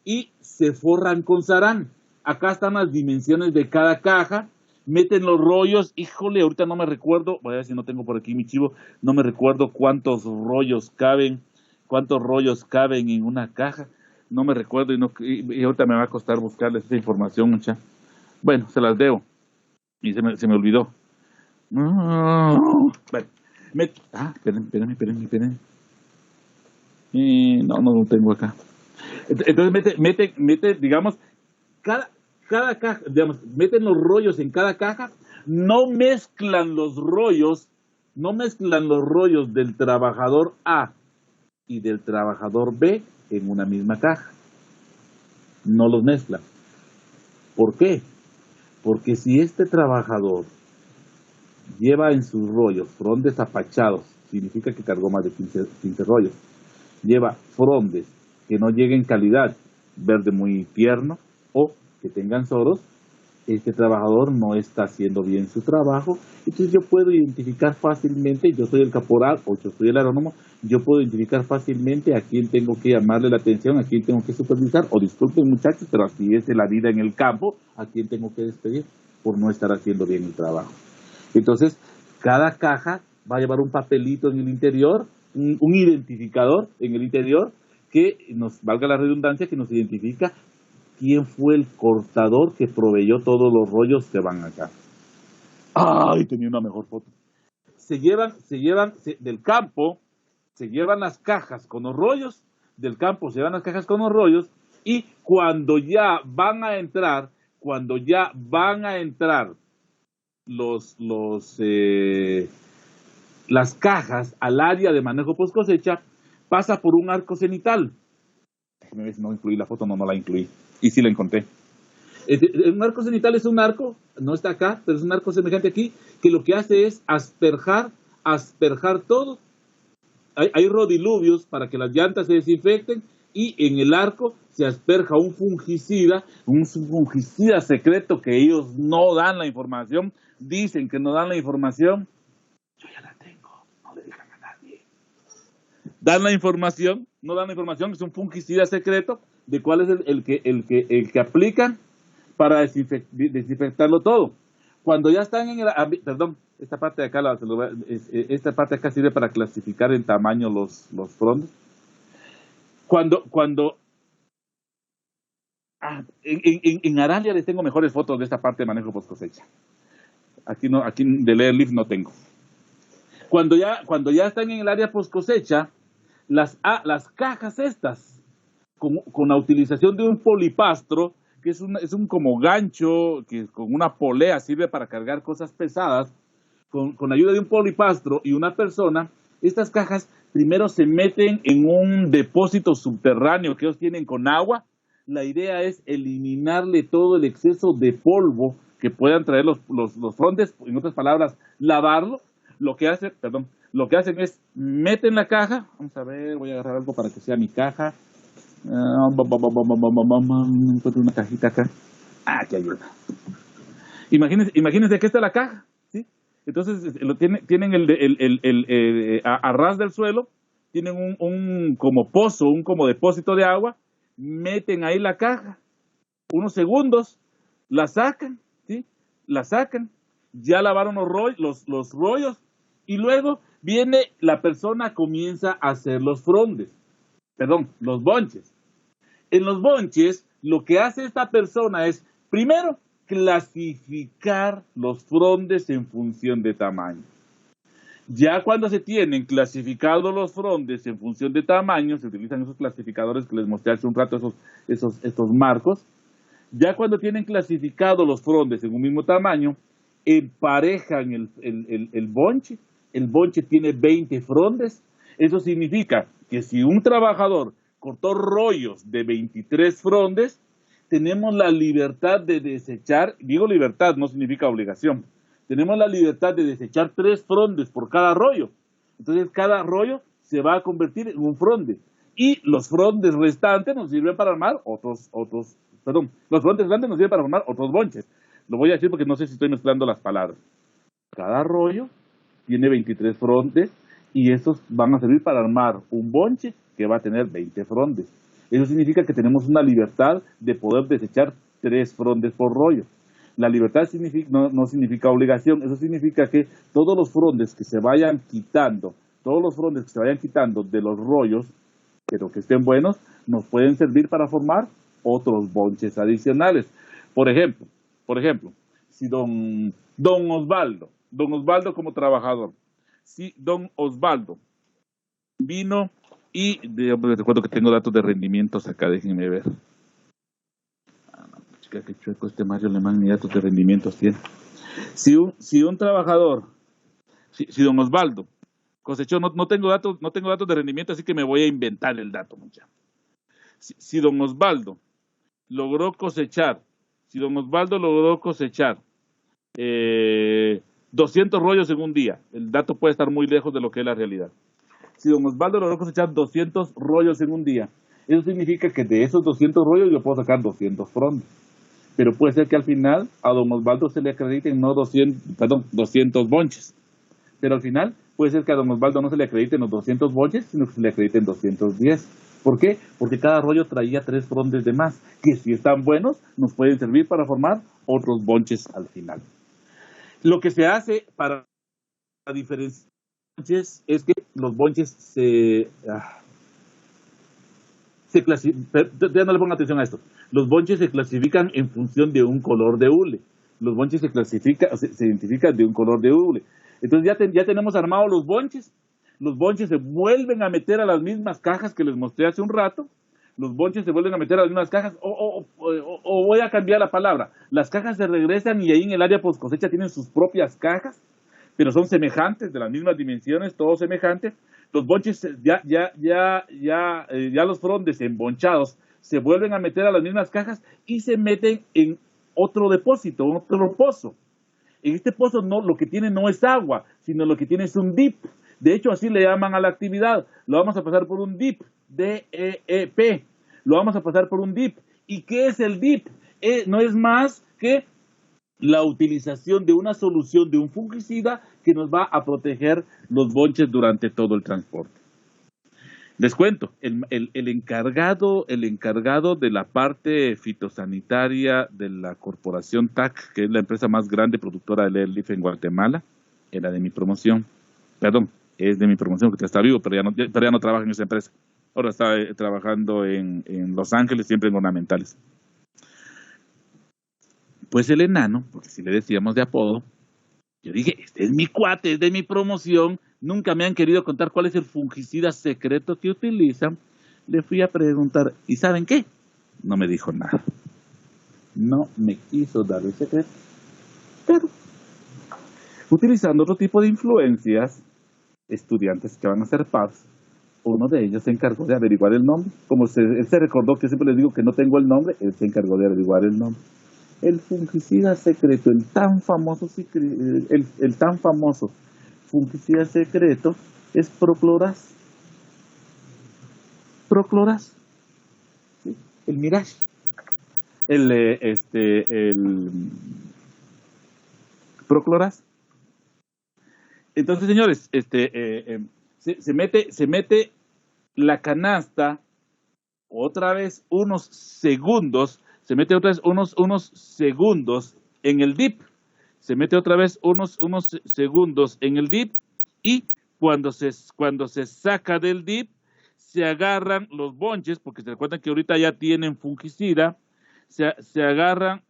y se forran con sarán. Acá están las dimensiones de cada caja. Meten los rollos, híjole, ahorita no me recuerdo, voy a ver si no tengo por aquí mi chivo, no me recuerdo cuántos rollos caben en una caja, no me recuerdo y ahorita me va a costar buscarles esa información, mucha. Bueno, se las debo y se me olvidó. Bueno, espérenme. No lo tengo acá. Entonces mete, digamos, cada caja, digamos, meten los rollos en cada caja, no mezclan los rollos del trabajador A y del trabajador B en una misma caja. No los mezclan. ¿Por qué? Porque si este trabajador lleva en sus rollos frondes apachados, significa que cargó más de 15 rollos. Lleva frondes que no lleguen calidad, verde muy tierno o que tengan soros, este trabajador no está haciendo bien su trabajo. Entonces yo puedo identificar fácilmente, yo soy el caporal o yo soy el agrónomo, yo puedo identificar fácilmente a quién tengo que llamarle la atención, a quién tengo que supervisar, o disculpen muchachos, pero así es la vida en el campo, a quién tengo que despedir por no estar haciendo bien el trabajo. Entonces, cada caja va a llevar un papelito en el interior, un identificador en el interior, que nos, valga la redundancia, que nos identifica quién fue el cortador que proveyó todos los rollos que van acá. ¡Ay! Tenía una mejor foto. Del campo, se llevan las cajas con los rollos, y cuando ya van a entrar las cajas al área de manejo post cosecha, pasa por un arco cenital. Déjame ver si no incluí la foto, no la incluí. Y sí la encontré. Un arco cenital es un arco, no está acá, pero es un arco semejante aquí, que lo que hace es asperjar todo. Hay rodiluvios para que las llantas se desinfecten, y en el arco se asperja un fungicida secreto que ellos no dan la información, dicen que no dan la información. Yo ya la tengo, no le digan a nadie. dan la información, no dan la información, es un fungicida secreto de cuál es el que aplican para desinfectarlo todo. Cuando ya están en el, perdón, esta parte de acá, esta parte de acá sirve para clasificar en tamaño los frondes. En Aralia les tengo mejores fotos de esta parte de manejo post cosecha. Aquí de Leer Leaf no tengo. Cuando ya están en el área post cosecha, las cajas estas, con la utilización de un polipastro, que es un como gancho, que con una polea sirve para cargar cosas pesadas, con ayuda de un polipastro y una persona, estas cajas primero se meten en un depósito subterráneo que ellos tienen con agua. La idea es eliminarle todo el exceso de polvo que puedan traer los frondes, en otras palabras, lavarlo. Lo que hacen es meten la caja, vamos a ver, voy a agarrar algo para que sea mi caja. Encuentro una cajita acá. Que ayuda. Imagínense que esta es la caja, ¿sí? Entonces tienen a ras del suelo, tienen un como pozo, un como depósito de agua, meten ahí la caja, unos segundos, la sacan, ¿sí? La sacan, ya lavaron los rollos, y luego viene la persona, comienza a hacer los bonches. En los bonches, lo que hace esta persona es, primero, clasificar los frondes en función de tamaño. Ya cuando se tienen clasificados los frondes en función de tamaño, se utilizan esos clasificadores que les mostré hace un rato, estos marcos. Ya cuando tienen clasificados los frondes en un mismo tamaño, emparejan el bonche. El bonche tiene 20 frondes. Eso significa que si un trabajador cortó rollos de 23 frondes, tenemos la libertad de desechar, digo libertad, no significa obligación, tenemos la libertad de desechar 3 frondes por cada rollo. Entonces cada rollo se va a convertir en un fronde. Y los frondes restantes nos sirven para armar los frondes restantes nos sirven para formar otros bonches. Lo voy a decir porque no sé si estoy mezclando las palabras. Cada rollo tiene 23 frondes y estos van a servir para armar un bonche que va a tener 20 frondes. Eso significa que tenemos una libertad de poder desechar 3 frondes por rollo. La libertad no significa obligación, eso significa que todos los frondes que se vayan quitando de los rollos, pero que estén buenos, nos pueden servir para formar otros bonches adicionales. Por ejemplo, si don Osvaldo como trabajador, si don Osvaldo vino y recuerdo que tengo datos de rendimientos acá, déjenme ver. Chica, qué chueco este Mario Alemán, ni datos de rendimientos tiene. Si un trabajador, si don Osvaldo cosechó, no tengo datos de rendimiento, así que me voy a inventar el dato, muchachos. Si don Osvaldo logró cosechar 200 rollos en un día, el dato puede estar muy lejos de lo que es la realidad. Si don Osvaldo logró cosechar 200 rollos en un día, eso significa que de esos 200 rollos yo puedo sacar 200 frondes. Pero puede ser que al final a don Osvaldo se le acrediten 200 bonches. Pero al final puede ser que a don Osvaldo no se le acrediten los 200 bonches, sino que se le acrediten 210. ¿Por qué? Porque cada rollo traía 3 frondes de más, que si están buenos, nos pueden servir para formar otros bonches al final. Lo que se hace para diferenciar bonches es que los bonches ya no le pongan atención a esto. Los bonches se clasifican en función de un color de hule. Los bonches se identifican de un color de hule. Entonces ya tenemos armados los bonches. Los bonches se vuelven a meter a las mismas cajas que les mostré hace un rato. Los bonches se vuelven a meter a las mismas cajas. O voy a cambiar la palabra. Las cajas se regresan y ahí en el área post cosecha tienen sus propias cajas, pero son semejantes, de las mismas dimensiones, todos semejantes. Los bonches, ya los frondes embonchados se vuelven a meter a las mismas cajas y se meten en otro depósito, otro pozo. En este pozo lo que tiene no es agua, sino lo que tiene es un dip. De hecho, así le llaman a la actividad. Lo vamos a pasar por un dip, D-E-E-P. Lo vamos a pasar por un dip. ¿Y qué es el dip? No es más que la utilización de una solución de un fungicida que nos va a proteger los bonches durante todo el transporte. Les cuento, el encargado de la parte fitosanitaria de la corporación TAC, que es la empresa más grande productora de Leaf en Guatemala, era de mi promoción. Perdón, es de mi promoción, que está vivo, pero ya no trabaja en esa empresa. Ahora está trabajando en Los Ángeles, siempre en ornamentales. Pues el enano, porque si le decíamos de apodo, yo dije, este es mi cuate, es de mi promoción, nunca me han querido contar cuál es el fungicida secreto que utilizan. Le fui a preguntar, ¿y saben qué? No me dijo nada. No me quiso dar el secreto. Pero, utilizando otro tipo de influencias, estudiantes que van a ser PAFs, uno de ellos se encargó de averiguar el nombre. Como él se recordó que siempre les digo que no tengo el nombre, él se encargó de averiguar el nombre. El fungicida secreto, el tan famoso fungicida secreto es Procloras. Procloras, ¿sí? El Mirage. El Procloras. Entonces, señores, se mete la canasta otra vez unos segundos. Se mete otra vez unos segundos en el dip. Se mete otra vez unos segundos en el dip. Y cuando se saca del dip, se agarran los bonches, porque se recuerdan que ahorita ya tienen fungicida. Se agarran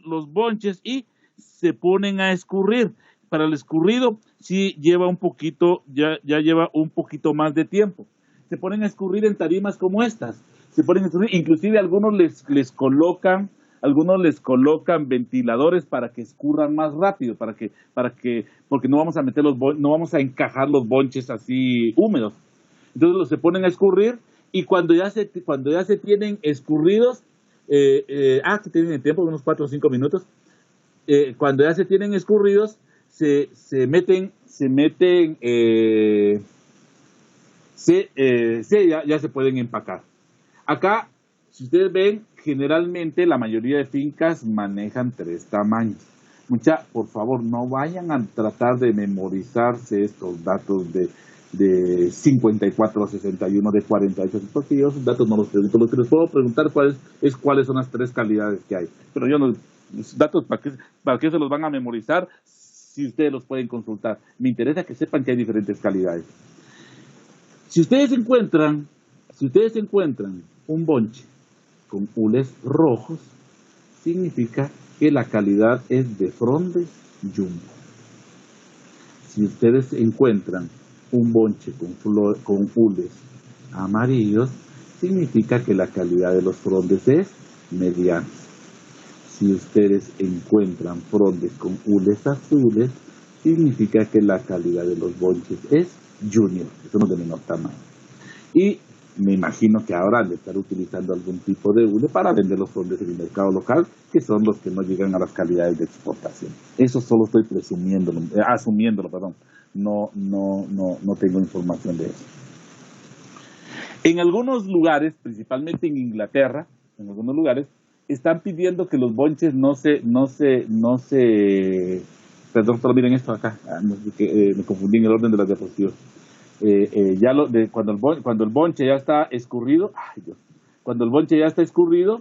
los bonches y se ponen a escurrir. Para el escurrido sí lleva un poquito, ya lleva un poquito más de tiempo. Se ponen a escurrir en tarimas como estas. Se ponen a escurrir, inclusive algunos les colocan ventiladores para que escurran más rápido, porque no vamos a encajar los bonches así húmedos. Entonces se ponen a escurrir y cuando ya se tienen escurridos, que tienen el tiempo, unos 4 o 5 minutos, cuando ya se tienen escurridos, ya se pueden empacar. Acá, si ustedes ven, generalmente la mayoría de fincas manejan 3 tamaños. Por favor, no vayan a tratar de memorizarse estos datos de 54 a 61, de 48, porque yo esos datos no los pregunto. Lo que les puedo preguntar cuáles son las 3 calidades que hay. Pero yo no, los datos, ¿para qué se los van a memorizar si ustedes los pueden consultar? Me interesa que sepan que hay diferentes calidades. Si ustedes encuentran un bonche con hules rojos, significa que la calidad es de Frondes Jumbo. Si ustedes encuentran un bonche con hules amarillos, significa que la calidad de los frondes es mediana. Si ustedes encuentran frondes con hules azules, significa que la calidad de los bonches es junior, que son los de menor tamaño. Y me imagino que ahora han de estar utilizando algún tipo de hule para vender los frondes en el mercado local, que son los que no llegan a las calidades de exportación. Eso solo estoy asumiéndolo, perdón. No tengo información de eso. En algunos lugares, principalmente en Inglaterra, están pidiendo que los bonches no se perdón, pero miren esto acá, me confundí en el orden de las diapositivas. Cuando el bonche ya está escurrido,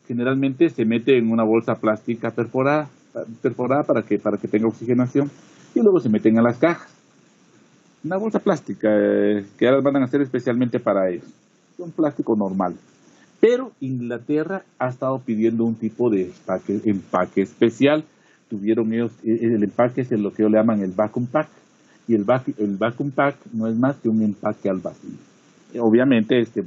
generalmente se mete en una bolsa plástica perforada para que tenga oxigenación, y luego se meten a las cajas. Una bolsa plástica que ahora van a hacer especialmente para ellos. Es un plástico normal. Pero Inglaterra ha estado pidiendo un tipo de empaque especial. Tuvieron ellos, el empaque es lo que ellos le llaman el vacuum pack. Y el vacuum pack no es más que un empaque al vacío. Obviamente este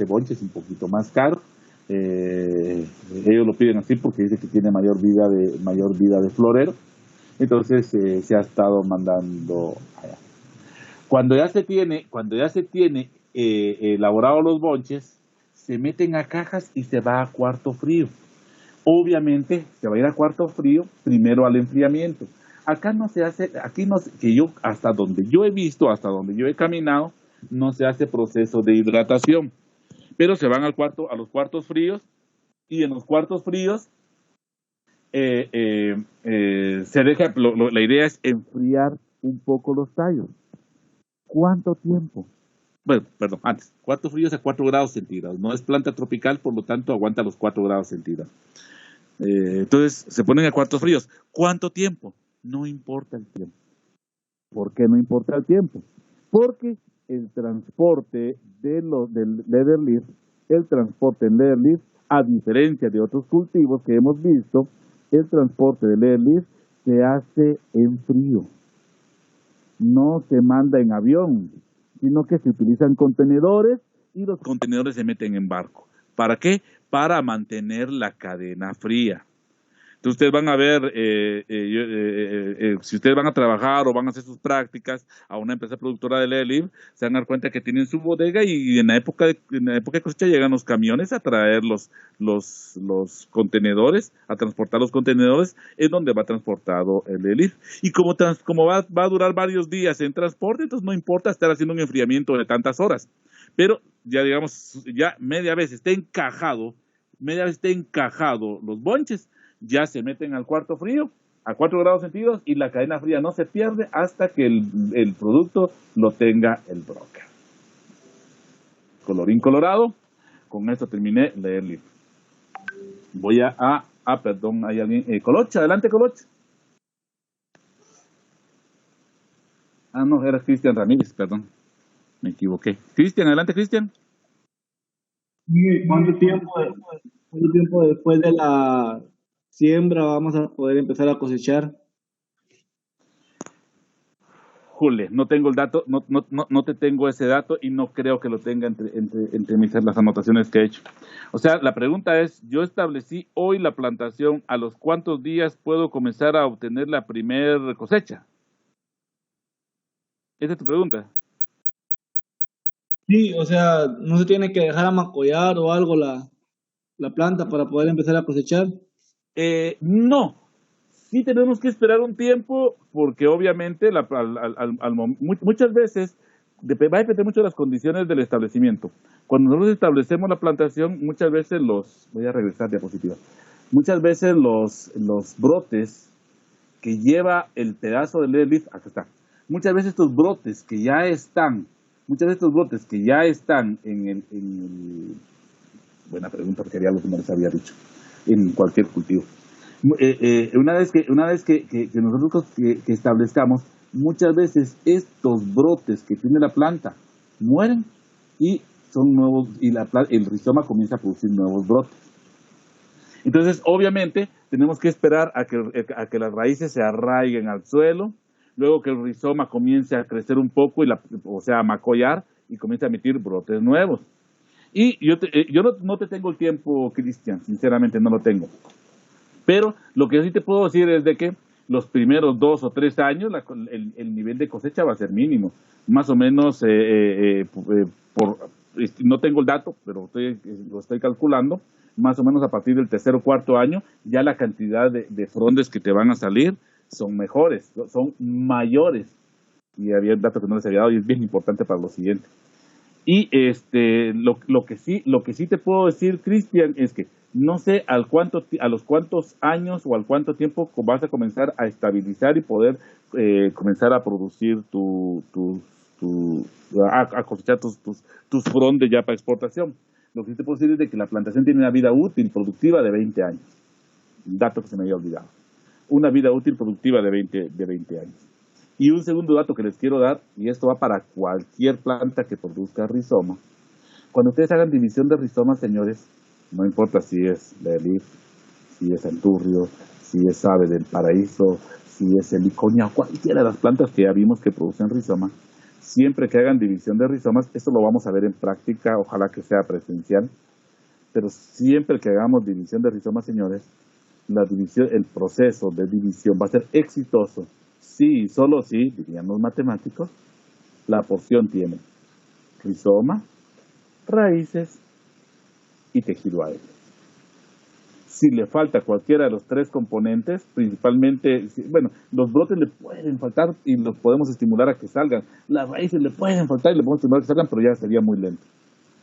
bonche es un poquito más caro. Ellos lo piden así porque dice que tiene mayor vida de florero. Entonces se ha estado mandando allá. Cuando ya se tiene elaborado los bonches, se meten a cajas y se va a cuarto frío. Obviamente se va a ir a cuarto frío primero al enfriamiento. Acá no se hace, hasta donde yo he visto, hasta donde yo he caminado, no se hace proceso de hidratación. Pero se van a los cuartos fríos, y en los cuartos fríos se deja, la idea es enfriar un poco los tallos. ¿Cuánto tiempo? bueno, perdón, antes, cuartos fríos a 4 grados centígrados. No es planta tropical, por lo tanto aguanta los 4 grados centígrados. Entonces se ponen a cuartos fríos. ¿Cuánto tiempo? No importa el tiempo. ¿Por qué no importa el tiempo? Porque el transporte del leather leaf, el transporte en leather leaf, a diferencia de otros cultivos que hemos visto, el transporte de leather leaf se hace en frío. No se manda en avión, sino que se utilizan contenedores y los contenedores se meten en barco. ¿Para qué? Para mantener la cadena fría. Entonces ustedes van a ver, si ustedes van a trabajar o van a hacer sus prácticas a una empresa productora de leather leaf, se van a dar cuenta que tienen su bodega y en la época de cosecha llegan los camiones a traer los contenedores, a transportar los contenedores en donde va transportado el leather leaf. Y como va a durar varios días en transporte, entonces no importa estar haciendo un enfriamiento de tantas horas. Pero ya digamos, ya media vez esté encajado los bonches, ya se meten al cuarto frío, a 4 grados centígrados, y la cadena fría no se pierde hasta que el producto lo tenga el broker. Colorín colorado, con esto terminé leer el libro. Voy perdón, hay alguien, Colocha, adelante Colocha. No, era Cristian Ramírez, perdón, me equivoqué. Cristian, adelante Cristian. ¿Cuánto tiempo después de la siembra vamos a poder empezar a cosechar? Jule, no tengo el dato, no te tengo ese dato y no creo que lo tenga entre las anotaciones que he hecho. O sea, la pregunta es, yo establecí hoy la plantación, ¿a los cuántos días puedo comenzar a obtener la primer cosecha? ¿Esa es tu pregunta? Sí, o sea, ¿no se tiene que dejar amacollar o algo la planta para poder empezar a cosechar? No, sí tenemos que esperar un tiempo porque obviamente muchas veces va a depender mucho de las condiciones del establecimiento. Cuando nosotros establecemos la plantación, muchas veces voy a regresar diapositiva, muchas veces los brotes que lleva el pedazo de leather leaf, acá está, muchas veces estos brotes que ya están buena pregunta porque había algo que no les había dicho, en cualquier cultivo. Una vez que nosotros que establezcamos, muchas veces estos brotes que tiene la planta mueren y son nuevos, y el rizoma comienza a producir nuevos brotes. Entonces, obviamente, tenemos que esperar a que las raíces se arraiguen al suelo, luego que el rizoma comience a crecer un poco, a macollar y comience a emitir brotes nuevos. Y yo no te tengo el tiempo, Cristian, sinceramente no lo tengo. Pero lo que sí te puedo decir es de que los primeros 2 o 3 años el nivel de cosecha va a ser mínimo. Más o menos, no tengo el dato, pero lo estoy calculando, más o menos a partir del 3er o 4.er año, ya la cantidad de frondes que te van a salir son mejores, son mayores. Y había un dato que no les había dado y es bien importante para lo siguiente. Y lo que sí te puedo decir, Cristian, es que no sé a los cuántos años o al cuánto tiempo vas a comenzar a estabilizar y poder comenzar a producir a cosechar tus frondes ya para exportación. Lo que sí te puedo decir es de que la plantación tiene una vida útil productiva de 20 años. Un dato que se me había olvidado. Una vida útil productiva de 20 años. Y un segundo dato que les quiero dar, y esto va para cualquier planta que produzca rizoma. Cuando ustedes hagan división de rizoma, señores, no importa si es leaf, si es anturrio, si es ave del paraíso, si es heliconia, cualquiera de las plantas que ya vimos que producen rizoma, siempre que hagan división de rizomas, esto lo vamos a ver en práctica, ojalá que sea presencial, pero siempre que hagamos división de rizomas, señores, el proceso de división va a ser exitoso. Sí, solo sí, dirían los matemáticos, la porción tiene rizoma, raíces y tejido aéreo. Si le falta cualquiera de los 3 componentes, principalmente, los brotes le pueden faltar y los podemos estimular a que salgan. Las raíces le pueden faltar y le podemos estimular a que salgan, pero ya sería muy lento.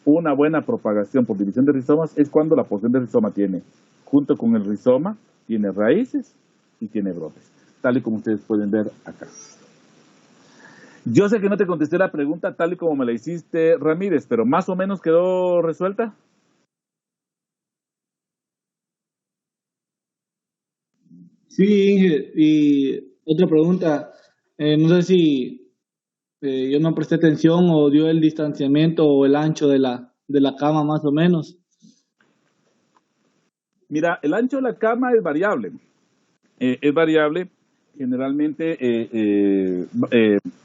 Una buena propagación por división de rizomas es cuando la porción de rizoma tiene, junto con el rizoma, tiene raíces y tiene brotes, tal y como ustedes pueden ver acá. Yo sé que no te contesté la pregunta tal y como me la hiciste, Ramírez, pero más o menos quedó resuelta. Sí, Inge, y otra pregunta, no sé si yo no presté atención o dio el distanciamiento o el ancho de la cama más o menos. Mira, el ancho de la cama es variable. Es variable. Generalmente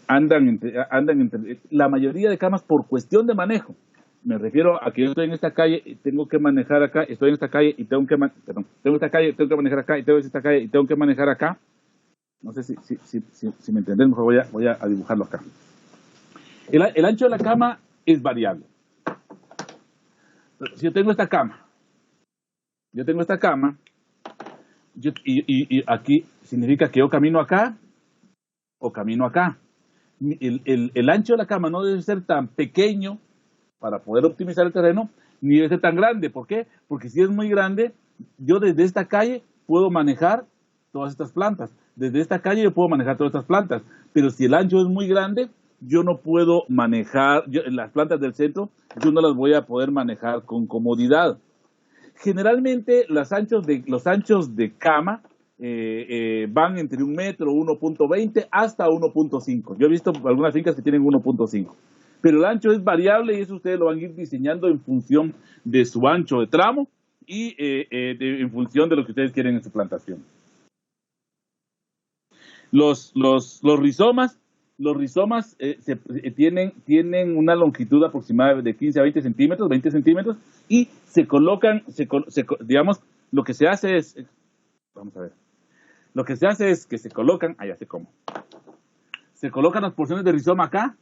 andan entre la mayoría de camas por cuestión de manejo. Me refiero a que yo estoy en esta calle y tengo que manejar acá, estoy en esta calle y tengo esta calle, tengo que manejar acá y tengo esta calle y tengo que manejar acá. No sé si me entendés, mejor voy a dibujarlo acá. El ancho de la cama es variable. Si yo tengo esta cama, y aquí significa que yo camino acá o camino acá. El ancho de la cama no debe ser tan pequeño para poder optimizar el terreno, ni debe ser tan grande. ¿Por qué? Porque si es muy grande, yo desde esta calle puedo manejar todas estas plantas. Desde esta calle yo puedo manejar todas estas plantas. Pero si el ancho es muy grande, yo no puedo manejar, las plantas del centro, yo no las voy a poder manejar con comodidad. Generalmente los anchos de cama van entre 1 metro, 1.20 hasta 1.5. Yo he visto algunas fincas que tienen 1.5. Pero el ancho es variable y eso ustedes lo van a ir diseñando en función de su ancho de tramo y en función de lo que ustedes quieren en su plantación. Los rizomas, tienen una longitud aproximada de 15 a 20 centímetros, y se colocan, digamos, lo que se hace es, vamos a ver, lo que se hace es que se colocan, ya sé cómo, se colocan las porciones de rizoma acá,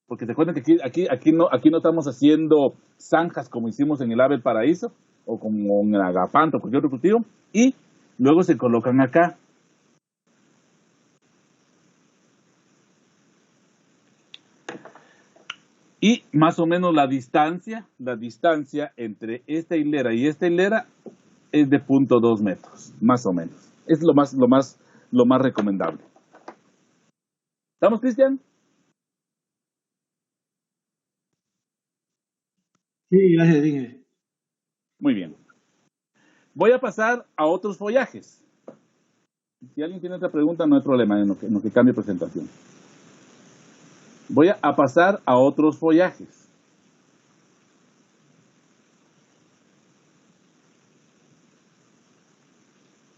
porque te cuentan que aquí no estamos haciendo zanjas como hicimos en el Ave Paraíso, o como en el Agapanto, cualquier otro cultivo, y luego se colocan acá. Y más o menos la distancia entre esta hilera y esta hilera es de 0.2 metros, más o menos. Es lo más recomendable. ¿Estamos, Cristian? Sí, gracias, Inge. Muy bien. Voy a pasar a otros follajes. Si alguien tiene otra pregunta, no hay problema en lo que cambie presentación. Voy a pasar a otros follajes.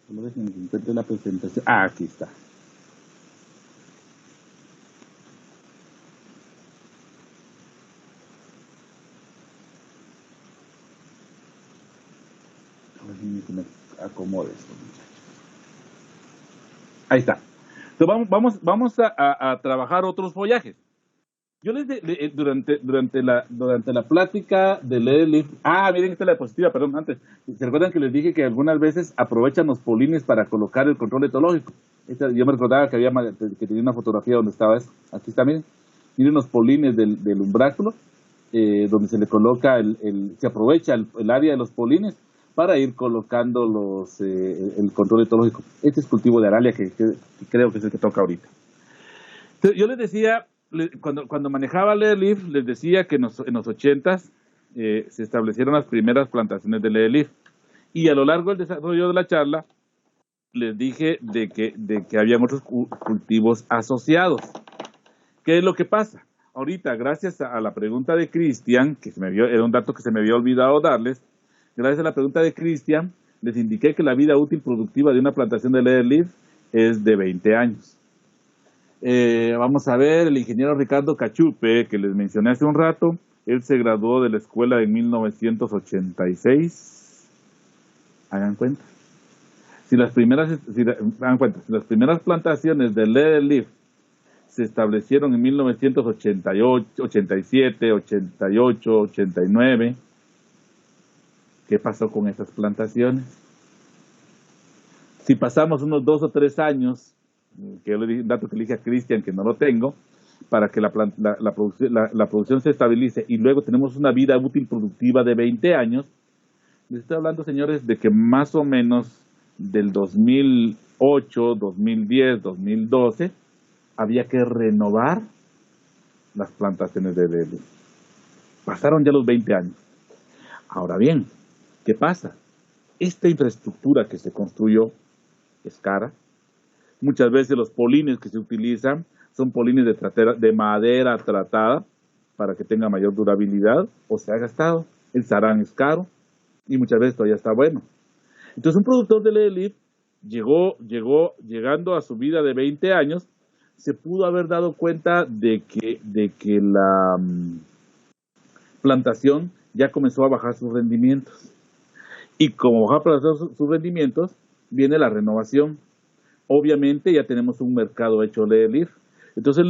Solo déjenme que encuentre la presentación. Aquí está. Que me acomode esto, muchachos. Ahí está. Entonces vamos a trabajar otros follajes. Yo durante la plática de Leaf, miren, esta es la diapositiva, perdón, antes. ¿Se recuerdan que les dije que algunas veces aprovechan los polines para colocar el control etológico? Yo me recordaba que tenía una fotografía donde estaba eso. Aquí está, miren los polines del umbráculo, donde se le coloca se aprovecha el área de los polines para ir colocando el control etológico. Este es cultivo de aralia que creo que es el que toca ahorita. Entonces, yo les decía, cuando manejaba Leaf, les decía que en los 80s se establecieron las primeras plantaciones de Leaf, y a lo largo del desarrollo de la charla les dije de que había otros cultivos asociados. ¿Qué es lo que pasa? Ahorita, gracias a la pregunta de Cristian, que era un dato que se me había olvidado darles, gracias a la pregunta de Cristian, les indiqué que la vida útil productiva de una plantación de Leaf es de 20 años. Vamos a ver, el ingeniero Ricardo Cachupe, que les mencioné hace un rato, él se graduó de la escuela en 1986. Hagan cuenta. Si las primeras plantaciones de Leaf se establecieron en 1988, 87, 88, 89, ¿qué pasó con esas plantaciones? Si pasamos unos 2 o 3 años, que yo le dije un dato que le dije a Cristian que no lo tengo, para que la producción se estabilice, y luego tenemos una vida útil productiva de 20 años, les estoy hablando, señores, de que más o menos del 2000 2008, 2010, 2012, había que renovar las plantaciones de Lely. Pasaron ya los 20 años. Ahora bien, ¿qué pasa? Esta infraestructura que se construyó es cara. Muchas veces los polines que se utilizan son polines de madera tratada para que tenga mayor durabilidad o se ha gastado. El sarán es caro y muchas veces todavía está bueno. Entonces un productor de Lely llegando a su vida de 20 años, se pudo haber dado cuenta de que la plantación ya comenzó a bajar sus rendimientos. Y como bajar sus rendimientos, viene la renovación. Obviamente ya tenemos un mercado hecho Lely. Entonces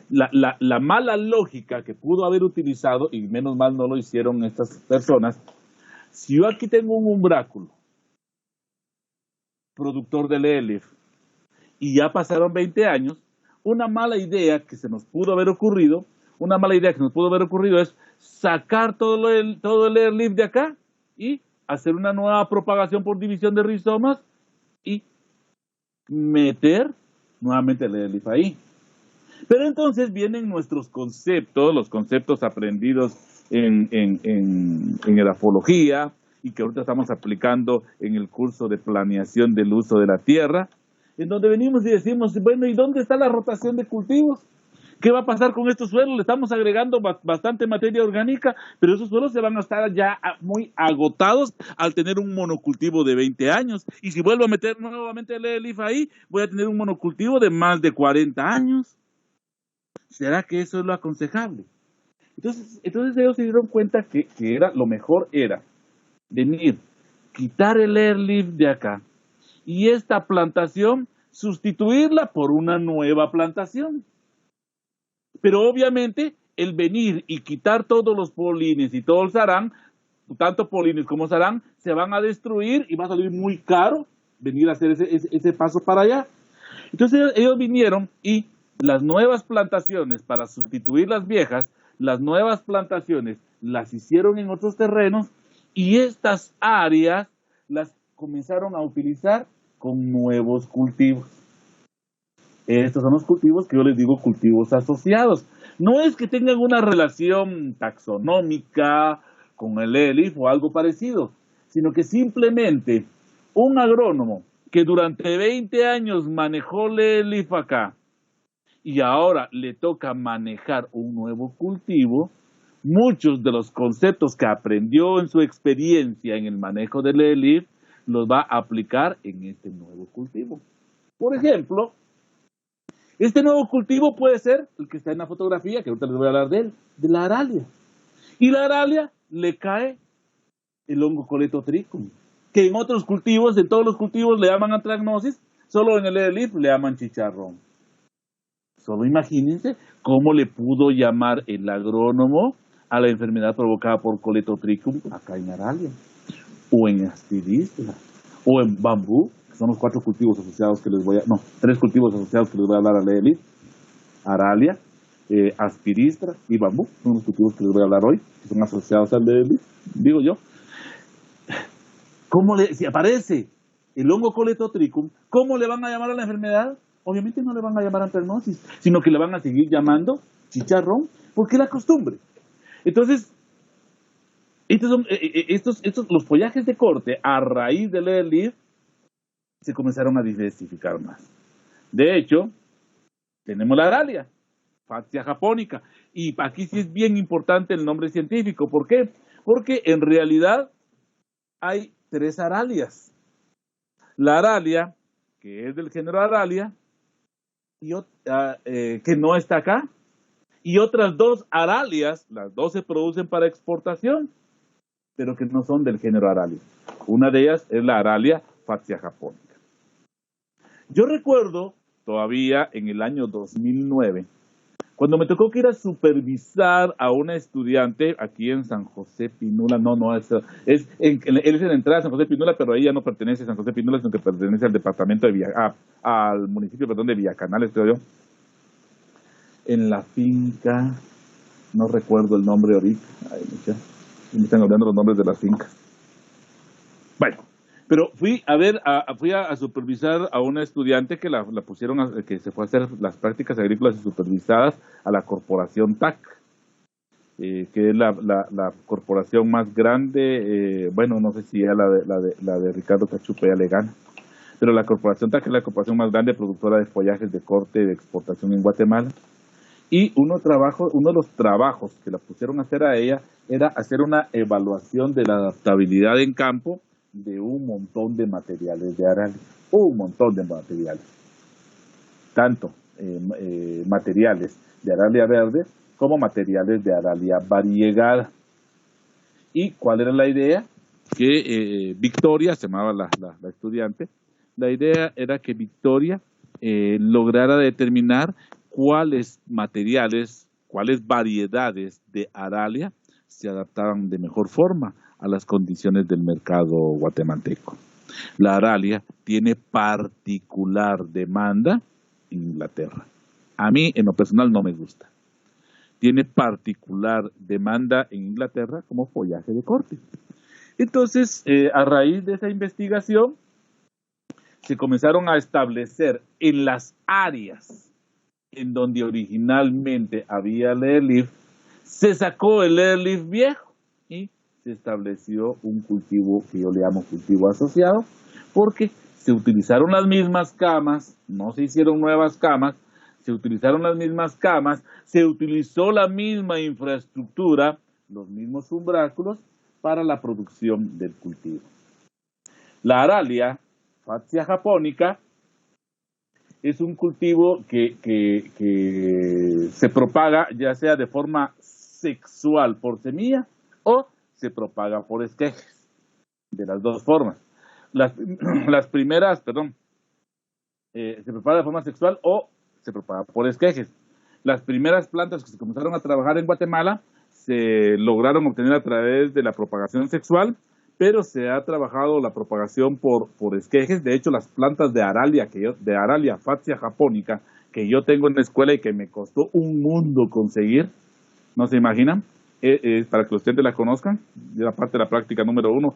la mala lógica que pudo haber utilizado, y menos mal no lo hicieron estas personas, si yo aquí tengo un umbráculo, productor de Lely, y ya pasaron 20 años, una mala idea que se nos pudo haber ocurrido es sacar todo el Lely de acá y hacer una nueva propagación por división de rizomas y meter nuevamente el Lely ahí. Pero entonces vienen nuestros conceptos, los conceptos aprendidos en edafología y que ahorita estamos aplicando en el curso de planeación del uso de la tierra, en donde venimos y decimos, bueno, ¿y dónde está la rotación de cultivos? ¿Qué va a pasar con estos suelos? Le estamos agregando bastante materia orgánica, pero esos suelos se van a estar ya muy agotados al tener un monocultivo de 20 años. Y si vuelvo a meter nuevamente el Lely ahí, voy a tener un monocultivo de más de 40 años. ¿Será que eso es lo aconsejable? Entonces ellos se dieron cuenta que lo mejor era venir, quitar el Lely de acá y esta plantación sustituirla por una nueva plantación. Pero obviamente el venir y quitar todos los polines y todo el sarán, tanto polines como sarán, se van a destruir y va a salir muy caro venir a hacer ese paso para allá. Entonces ellos vinieron y las nuevas plantaciones, para sustituir las viejas, las nuevas plantaciones las hicieron en otros terrenos y estas áreas las comenzaron a utilizar con nuevos cultivos. Estos son los cultivos que yo les digo cultivos asociados. No es que tengan una relación taxonómica con el Lely o algo parecido, sino que simplemente un agrónomo que durante 20 años manejó Lely acá y ahora le toca manejar un nuevo cultivo, muchos de los conceptos que aprendió en su experiencia en el manejo de Lely los va a aplicar en este nuevo cultivo. Por ejemplo, este nuevo cultivo puede ser el que está en la fotografía, que ahorita les voy a hablar de él, de la aralia. Y la aralia le cae el hongo Coletotrichum, que en otros cultivos, en todos los cultivos le llaman antragnosis, solo en el Lely le llaman chicharrón. Solo imagínense cómo le pudo llamar el agrónomo a la enfermedad provocada por Coletotrichum acá en aralia, o en aspiristra, o en bambú. Son los 4 cultivos asociados que les voy a... No, 3 cultivos asociados que les voy a hablar a Lely, aralia, aspiristra y bambú. Son los cultivos que les voy a hablar hoy, que son asociados al Lely, digo yo. Si aparece el hongo Coletotrichum, ¿cómo le van a llamar a la enfermedad? Obviamente no le van a llamar antragnosis, sino que le van a seguir llamando chicharrón, porque es la costumbre. Entonces, los follajes de corte a raíz del Lely se comenzaron a diversificar más. De hecho, tenemos la aralia, Fatsia japonica, y aquí sí es bien importante el nombre científico. ¿Por qué? Porque en realidad hay 3 aralias. La aralia, que es del género Aralia, que no está acá, y otras 2 aralias, las 2 se producen para exportación, pero que no son del género Aralia. Una de ellas es la aralia Fatsia japonica. Yo recuerdo todavía en el año 2009, cuando me tocó que ir a supervisar a una estudiante aquí en San José Pinula. Él es en la entrada de San José Pinula, pero ella no pertenece a San José Pinula, sino que pertenece al departamento al municipio, de Villacanales, creo yo. En la finca, no recuerdo el nombre ahorita. Ay, me están olvidando los nombres de las fincas. Bueno, Pero fui a supervisar a una estudiante que la pusieron, que se fue a hacer las prácticas agrícolas y supervisadas a la corporación TAC, que es la corporación más grande, bueno, no sé si era la de Ricardo Cachupe ya le gana, pero la corporación TAC es la corporación más grande productora de follajes de corte y de exportación en Guatemala. Y uno de los trabajos que la pusieron a hacer a ella era hacer una evaluación de la adaptabilidad en campo de un montón de materiales de aralia, un montón de materiales, tanto materiales de aralia verde como materiales de aralia variegada. ¿Y cuál era la idea? Que Victoria, se llamaba la estudiante, la idea era que Victoria lograra determinar cuáles materiales, cuáles variedades de aralia se adaptaban de mejor forma a las condiciones del mercado guatemalteco. La aralia tiene particular demanda en Inglaterra. A mí, en lo personal, no me gusta. Tiene particular demanda en Inglaterra como follaje de corte. Entonces, a raíz de esa investigación, se comenzaron a establecer en las áreas en donde originalmente había leaf, se sacó el leaf viejo y se estableció un cultivo que yo le llamo cultivo asociado, porque se utilizaron las mismas camas, no se hicieron nuevas camas, se utilizaron las mismas camas, se utilizó la misma infraestructura, los mismos umbráculos para la producción del cultivo. La aralia, Fatsia japonica, es un cultivo que se propaga ya sea de forma sexual por semilla o se propaga por esquejes, de las dos formas. Las primeras, se propaga de forma sexual o se propaga por esquejes. Las primeras plantas que se comenzaron a trabajar en Guatemala se lograron obtener a través de la propagación sexual, pero se ha trabajado la propagación por esquejes. De hecho, las plantas de aralia, de aralia Fatsia japonica, que yo tengo en la escuela y que me costó un mundo conseguir, no se imaginan, para que ustedes la conozcan, era parte de la práctica número 1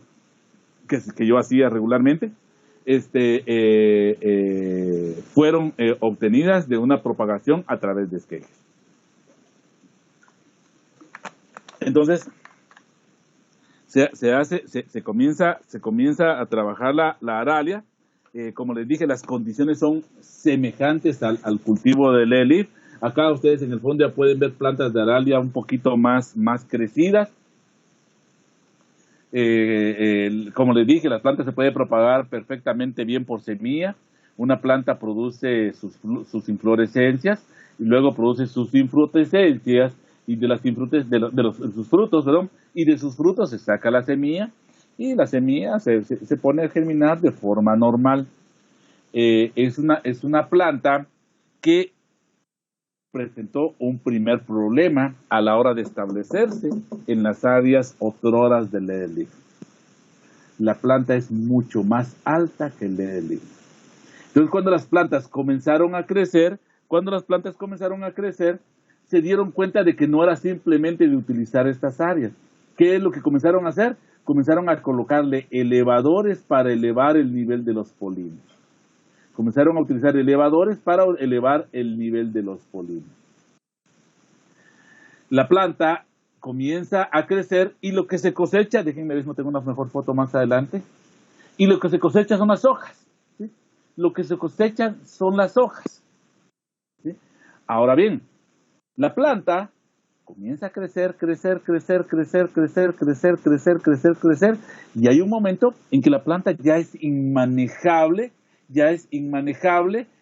que yo hacía regularmente, fueron obtenidas de una propagación a través de esquejes. Entonces, se comienza a trabajar la aralia. Como les dije, las condiciones son semejantes al cultivo del leaf. Acá ustedes en el fondo ya pueden ver plantas de aralia un poquito más crecidas. Como les dije, las plantas se pueden propagar perfectamente bien por semilla. Una planta produce sus inflorescencias y luego produce sus infrutescencias, y de sus frutos, y de sus frutos se saca la semilla y la semilla se pone a germinar de forma normal. Es una planta que presentó un primer problema a la hora de establecerse en las áreas otroras del leaf. La planta es mucho más alta que el leaf. Entonces, cuando las plantas comenzaron a crecer, se dieron cuenta de que no era simplemente de utilizar estas áreas. ¿Qué es lo que comenzaron a hacer? Comenzaron a colocarle elevadores para elevar el nivel de los polinos. Comenzaron a utilizar elevadores para elevar el nivel de los polinos. La planta comienza a crecer y lo que se cosecha, déjenme ver si no tengo una mejor foto más adelante, y lo que se cosecha son las hojas. ¿Sí? Lo que se cosechan son las hojas. ¿Sí? Ahora bien, la planta comienza a crecer, y hay un momento en que la planta ya es inmanejable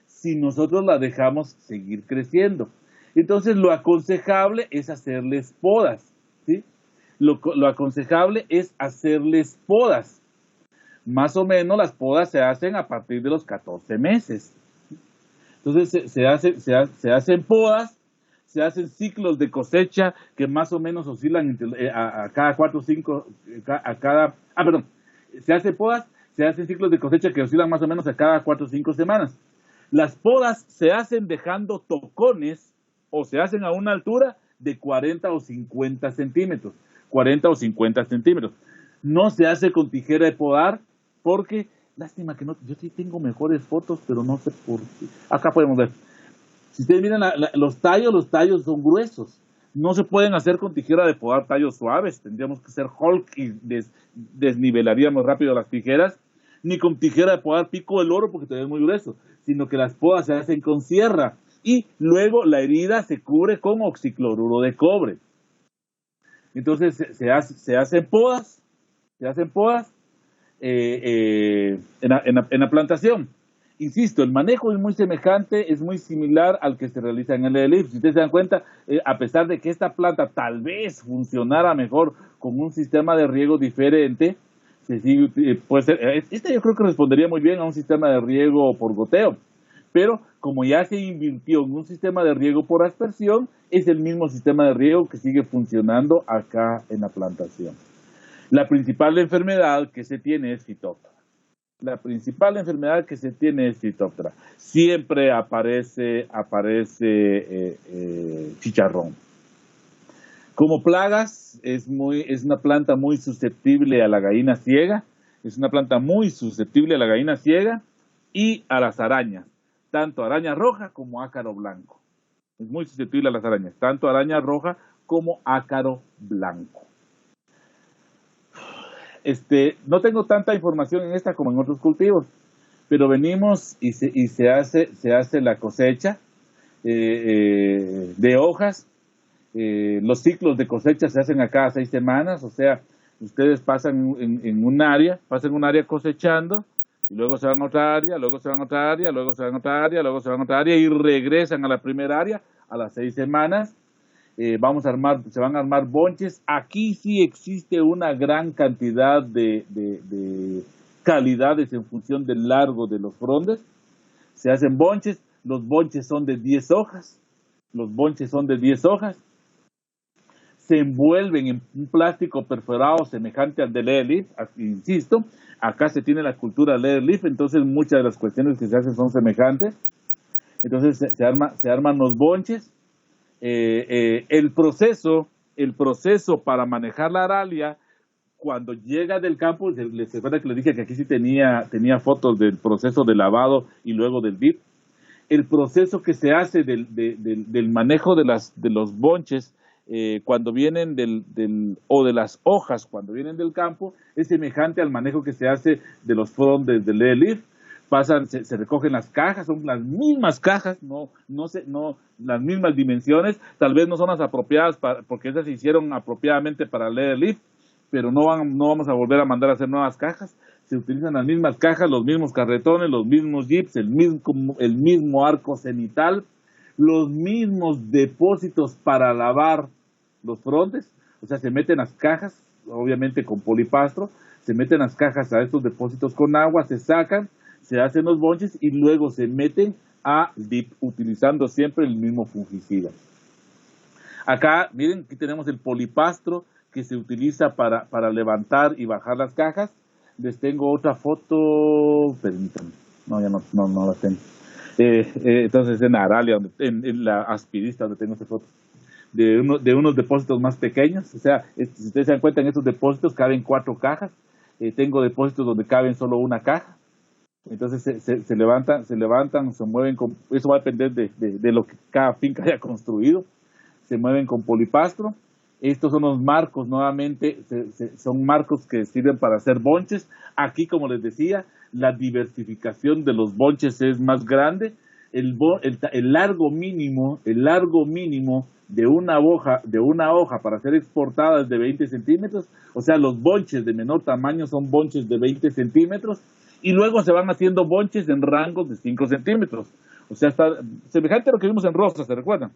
si nosotros la dejamos seguir creciendo. Entonces, lo aconsejable es hacerles podas, ¿sí? Lo aconsejable es hacerles podas. Más o menos las podas se hacen a partir de los 14 meses. Entonces, se hacen podas. Se hacen ciclos de cosecha que más o menos oscilan a cada 4 o 5, se hacen podas, se hacen ciclos de cosecha que oscilan más o menos a cada 4 o 5 semanas. Las podas se hacen dejando tocones o se hacen a una altura de 40 o 50 centímetros. No se hace con tijera de podar porque, lástima que no, yo sí tengo mejores fotos, pero no sé por qué. Acá podemos ver. Si ustedes miran los tallos son gruesos. No se pueden hacer con tijera de podar tallos suaves. Tendríamos que ser Hulk y desnivelaríamos rápido las tijeras. Ni con tijera de podar pico del oro porque todavía es muy grueso, sino que las podas se hacen con sierra. Y luego la herida se cubre con oxicloruro de cobre. Entonces se hacen podas en la plantación. Insisto, el manejo es muy semejante, es muy similar al que se realiza en el LELIF. Si ustedes se dan cuenta, a pesar de que esta planta tal vez funcionara mejor con un sistema de riego diferente, se sigue, puede ser, esta yo creo que respondería muy bien a un sistema de riego por goteo, pero como ya se invirtió en un sistema de riego por aspersión, es el mismo sistema de riego que sigue funcionando acá en la plantación. La principal enfermedad que se tiene es Phytophthora. Siempre aparece chicharrón. Como plagas, es una planta muy susceptible a la gallina ciega. Y a las arañas, tanto araña roja como ácaro blanco. Es muy susceptible a las arañas, tanto araña roja como ácaro blanco. No tengo tanta información en esta como en otros cultivos, pero venimos y se hace la cosecha de hojas. Los ciclos de cosecha se hacen a cada 6 semanas, o sea, ustedes pasan en un área cosechando, y luego se van a otra área, luego se van a otra área, luego se van a otra área, luego se van a otra área, y regresan a la primera área a las 6 semanas. Se van a armar bonches. Aquí sí existe una gran cantidad de calidades en función del largo de los frondes. Se hacen bonches, los bonches son de 10 hojas, se envuelven en un plástico perforado semejante al de LELIF, insisto, acá se tiene la cultura LELIF, entonces muchas de las cuestiones que se hacen son semejantes. Entonces se arman los bonches. El proceso para manejar la aralia, cuando llega del campo, les recuerda que les dije que aquí sí tenía fotos del proceso de lavado y luego del dip. El proceso que se hace del manejo de los bonches cuando vienen o de las hojas cuando vienen del campo es semejante al manejo que se hace de los frondes del LELIF. Se recogen las cajas, son las mismas cajas, no las mismas dimensiones, tal vez no son las apropiadas porque esas se hicieron apropiadamente para el LELIF, pero no vamos a volver a mandar a hacer nuevas cajas. Se utilizan las mismas cajas, los mismos carretones, los mismos jeeps, el mismo arco cenital, los mismos depósitos para lavar los frondes, o sea, se meten las cajas, obviamente con polipastro, se meten las cajas a estos depósitos con agua, se sacan, se hacen los bonches y luego se meten a dip, utilizando siempre el mismo fungicida. Acá, miren, aquí tenemos el polipastro que se utiliza para levantar y bajar las cajas. Les tengo otra foto, permítanme, no, ya no la tengo. Entonces en Aralia, en la aspirista donde tengo esta foto, de unos depósitos más pequeños, o sea, si ustedes se dan cuenta, en estos depósitos caben 4 cajas, tengo depósitos donde caben solo una caja. Entonces se levantan, se mueven eso va a depender de lo que cada finca haya construido, se mueven con polipastro. Estos son los marcos, nuevamente, son marcos que sirven para hacer bonches. Aquí, como les decía, la diversificación de los bonches es más grande. El largo mínimo de una hoja para ser exportada es de 20 centímetros. O sea, los bonches de menor tamaño son bonches de 20 centímetros. Y luego se van haciendo bonches en rangos de 5 centímetros. O sea, está semejante a lo que vimos en Rosas, ¿se recuerdan?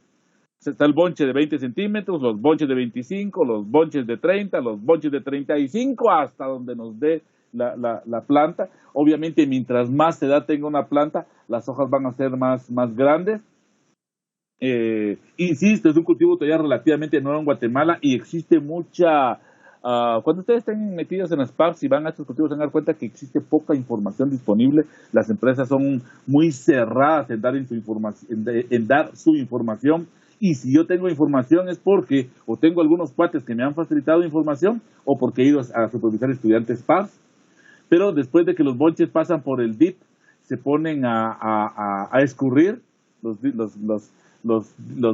Está el bonche de 20 centímetros, los bonches de 25, los bonches de 30, los bonches de 35, hasta donde nos dé la planta. Obviamente, mientras más edad tenga una planta, las hojas van a ser más grandes. Insisto, es un cultivo todavía relativamente nuevo en Guatemala y existe mucha... cuando ustedes estén metidos en las PACs y van a estos cultivos, se van a dar cuenta que existe poca información disponible. Las empresas son muy cerradas en dar su información. Y si yo tengo información es porque o tengo algunos cuates que me han facilitado información o porque he ido a supervisar estudiantes PACs. pero después de que los bonches pasan por el dip, se ponen a escurrir, los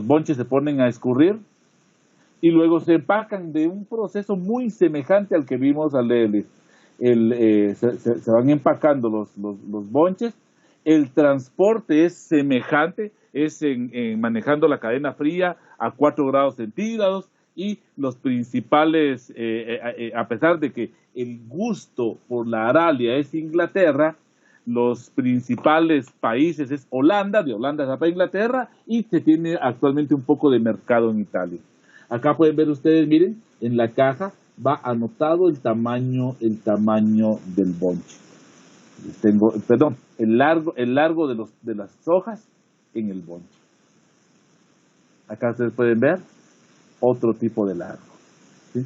bonches se ponen a escurrir, y luego se empacan de un proceso muy semejante al que vimos al Leadleaf. Se van empacando los bonches, el transporte es semejante, es manejando la cadena fría a 4 grados centígrados, y los principales, a pesar de que el gusto por la aralia es Inglaterra, los principales países es Holanda, de Holanda se va a Inglaterra, y se tiene actualmente un poco de mercado en Italia. Acá pueden ver ustedes, miren, en la caja va anotado el tamaño del bonche. El largo de las hojas en el bonche. Acá ustedes pueden ver otro tipo de largo, ¿sí?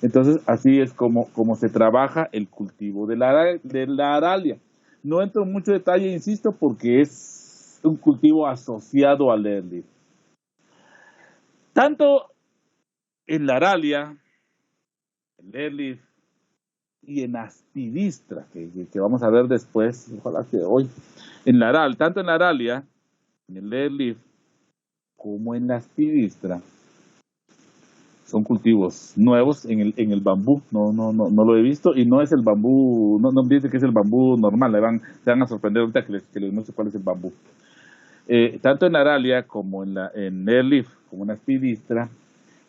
Entonces, así es como se trabaja el cultivo de la aralia. No entro en mucho detalle, insisto, porque es un cultivo asociado al Leadleaf. Tanto en la aralia, el Leadleaf y en aspidistra, que vamos a ver después, ojalá que hoy, tanto en la aralia, en el Leadleaf, como en la aspidistra, son cultivos nuevos en el bambú. No lo he visto, y no es el bambú, no dice que es el bambú normal, se van a sorprender ahorita que les muestre cuál es el bambú. Tanto en aralia como en Leadleaf, como en aspidistra,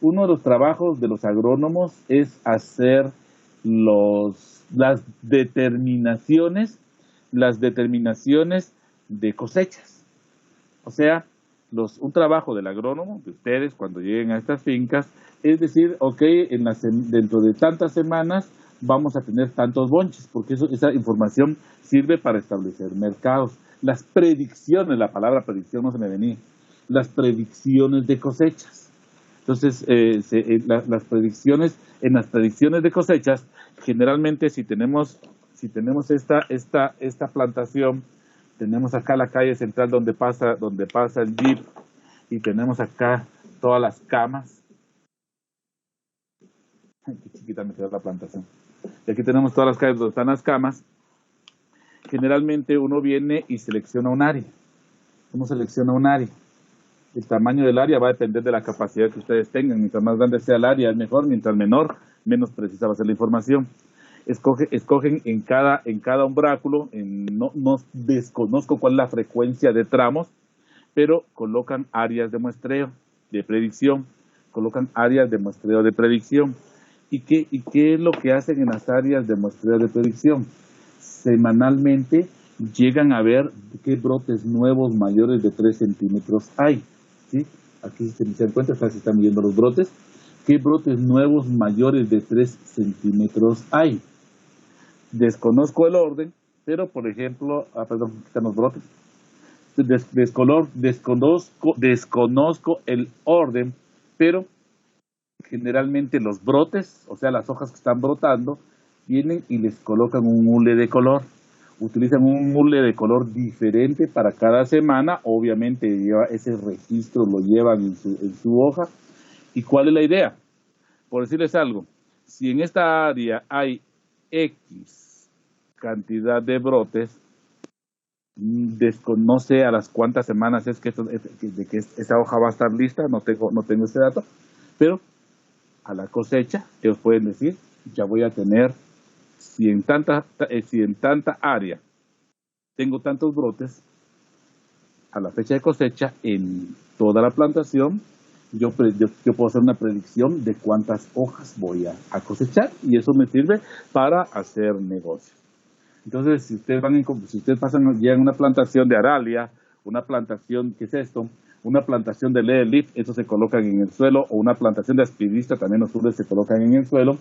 uno de los trabajos de los agrónomos es hacer las determinaciones de cosechas. O sea, un trabajo del agrónomo, de ustedes, cuando lleguen a estas fincas, es decir, ok, dentro de tantas semanas vamos a tener tantos bonches, porque esa información sirve para establecer mercados. Las predicciones, la palabra predicción no se me venía, las predicciones de cosechas. Entonces, en las predicciones de cosechas, generalmente si tenemos esta plantación, tenemos acá la calle central donde pasa el jeep, y tenemos acá todas las camas. Ay, qué chiquita me quedó la plantación. Y aquí tenemos todas las calles donde están las camas. Generalmente uno viene y selecciona un área. Uno selecciona un área. El tamaño del área va a depender de la capacidad que ustedes tengan. Mientras más grande sea el área es mejor, mientras menor, menos precisa va a ser la información. Escogen en cada umbráculo, no desconozco cuál es la frecuencia de tramos, pero colocan áreas de muestreo, de predicción, ¿Y qué es lo que hacen en las áreas de muestreo de predicción? Semanalmente llegan a ver qué brotes nuevos mayores de 3 centímetros hay, ¿sí? Aquí se dan cuenta, se están midiendo los brotes. ¿Qué brotes nuevos mayores de 3 centímetros hay? Desconozco el orden, pero por ejemplo, quitan los brotes. Desconozco el orden, pero generalmente los brotes, o sea, las hojas que están brotando, vienen y les colocan un hule de color. Utilizan un hule de color diferente para cada semana. Obviamente ese registro lo llevan en su hoja. ¿Y cuál es la idea? Por decirles algo, si en esta área hay X cantidad de brotes, no sé a las cuántas semanas es que esa hoja va a estar lista, no tengo ese dato, pero a la cosecha ellos pueden decir, ya voy a tener, si en tanta área tengo tantos brotes, a la fecha de cosecha en toda la plantación, yo puedo hacer una predicción de cuántas hojas voy a cosechar, y eso me sirve para hacer negocio. Entonces, si ustedes llegan a una plantación de aralia, una plantación, ¿qué es esto? Una plantación de Leadleaf, eso se colocan en el suelo, o una plantación de aspidistra, también los hules se colocan en el suelo.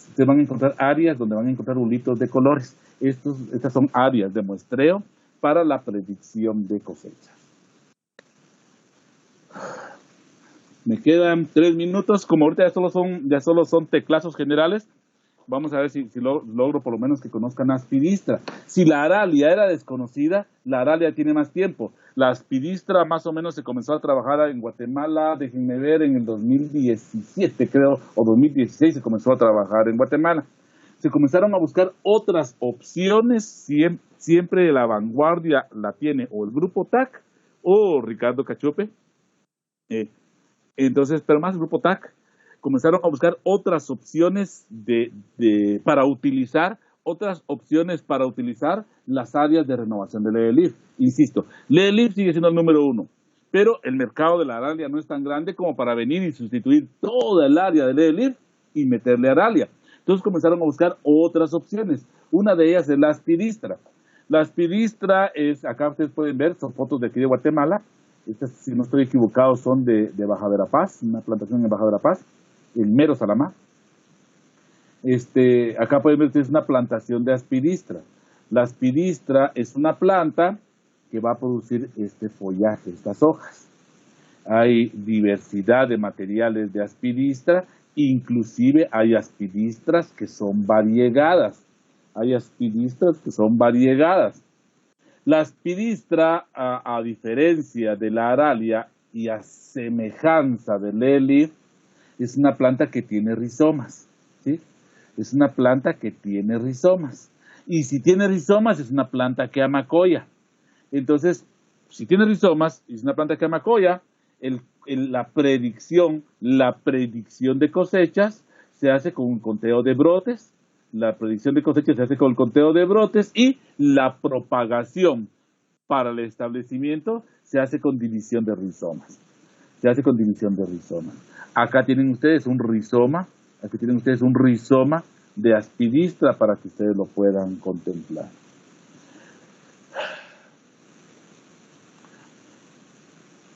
Ustedes van a encontrar áreas donde van a encontrar hulitos de colores. Estas son áreas de muestreo para la predicción de cosecha. Me quedan 3 minutos, como ahorita ya solo son teclazos generales. Vamos a ver si logro por lo menos que conozcan aspidistra. Si la aralia era desconocida, la aralia tiene más tiempo. La aspidistra más o menos se comenzó a trabajar en Guatemala, déjenme ver, en el 2017 creo, o 2016 se comenzó a trabajar en Guatemala. se comenzaron a buscar otras opciones, siempre la vanguardia la tiene o el grupo TAC o Ricardo Cachope. Entonces, pero más el grupo TAC, comenzaron a buscar otras opciones para utilizar las áreas de renovación de LEDLIF. Insisto, LEDLIF sigue siendo el número 1, pero el mercado de la Aralia no es tan grande como para venir y sustituir toda el área de LEDLIF y meterle Aralia. Entonces comenzaron a buscar otras opciones. Una de ellas es la aspiristra. La aspiristra es, acá ustedes pueden ver, son fotos de aquí de Guatemala. Estas, si no estoy equivocado, son de Baja Verapaz, una plantación en Baja Verapaz, en mero Salamá. Acá pueden ver ustedes una plantación de aspiristra. La aspiristra es una planta que va a producir este follaje, estas hojas. Hay diversidad de materiales de aspiristra, inclusive hay aspiristras que son variegadas. La aspiristra, a diferencia de la aralia y a semejanza del LEDLIF, es una planta que tiene rizomas, ¿sí? Es una planta que tiene rizomas. Y si tiene rizomas, es una planta que amacoya. Entonces, si tiene rizomas y es una planta que amacoya, la predicción de cosechas se hace con un conteo de brotes. La predicción de cosechas se hace con el conteo de brotes y la propagación para el establecimiento se hace con división de rizomas. Acá tienen ustedes un rizoma de aspiristra para que ustedes lo puedan contemplar.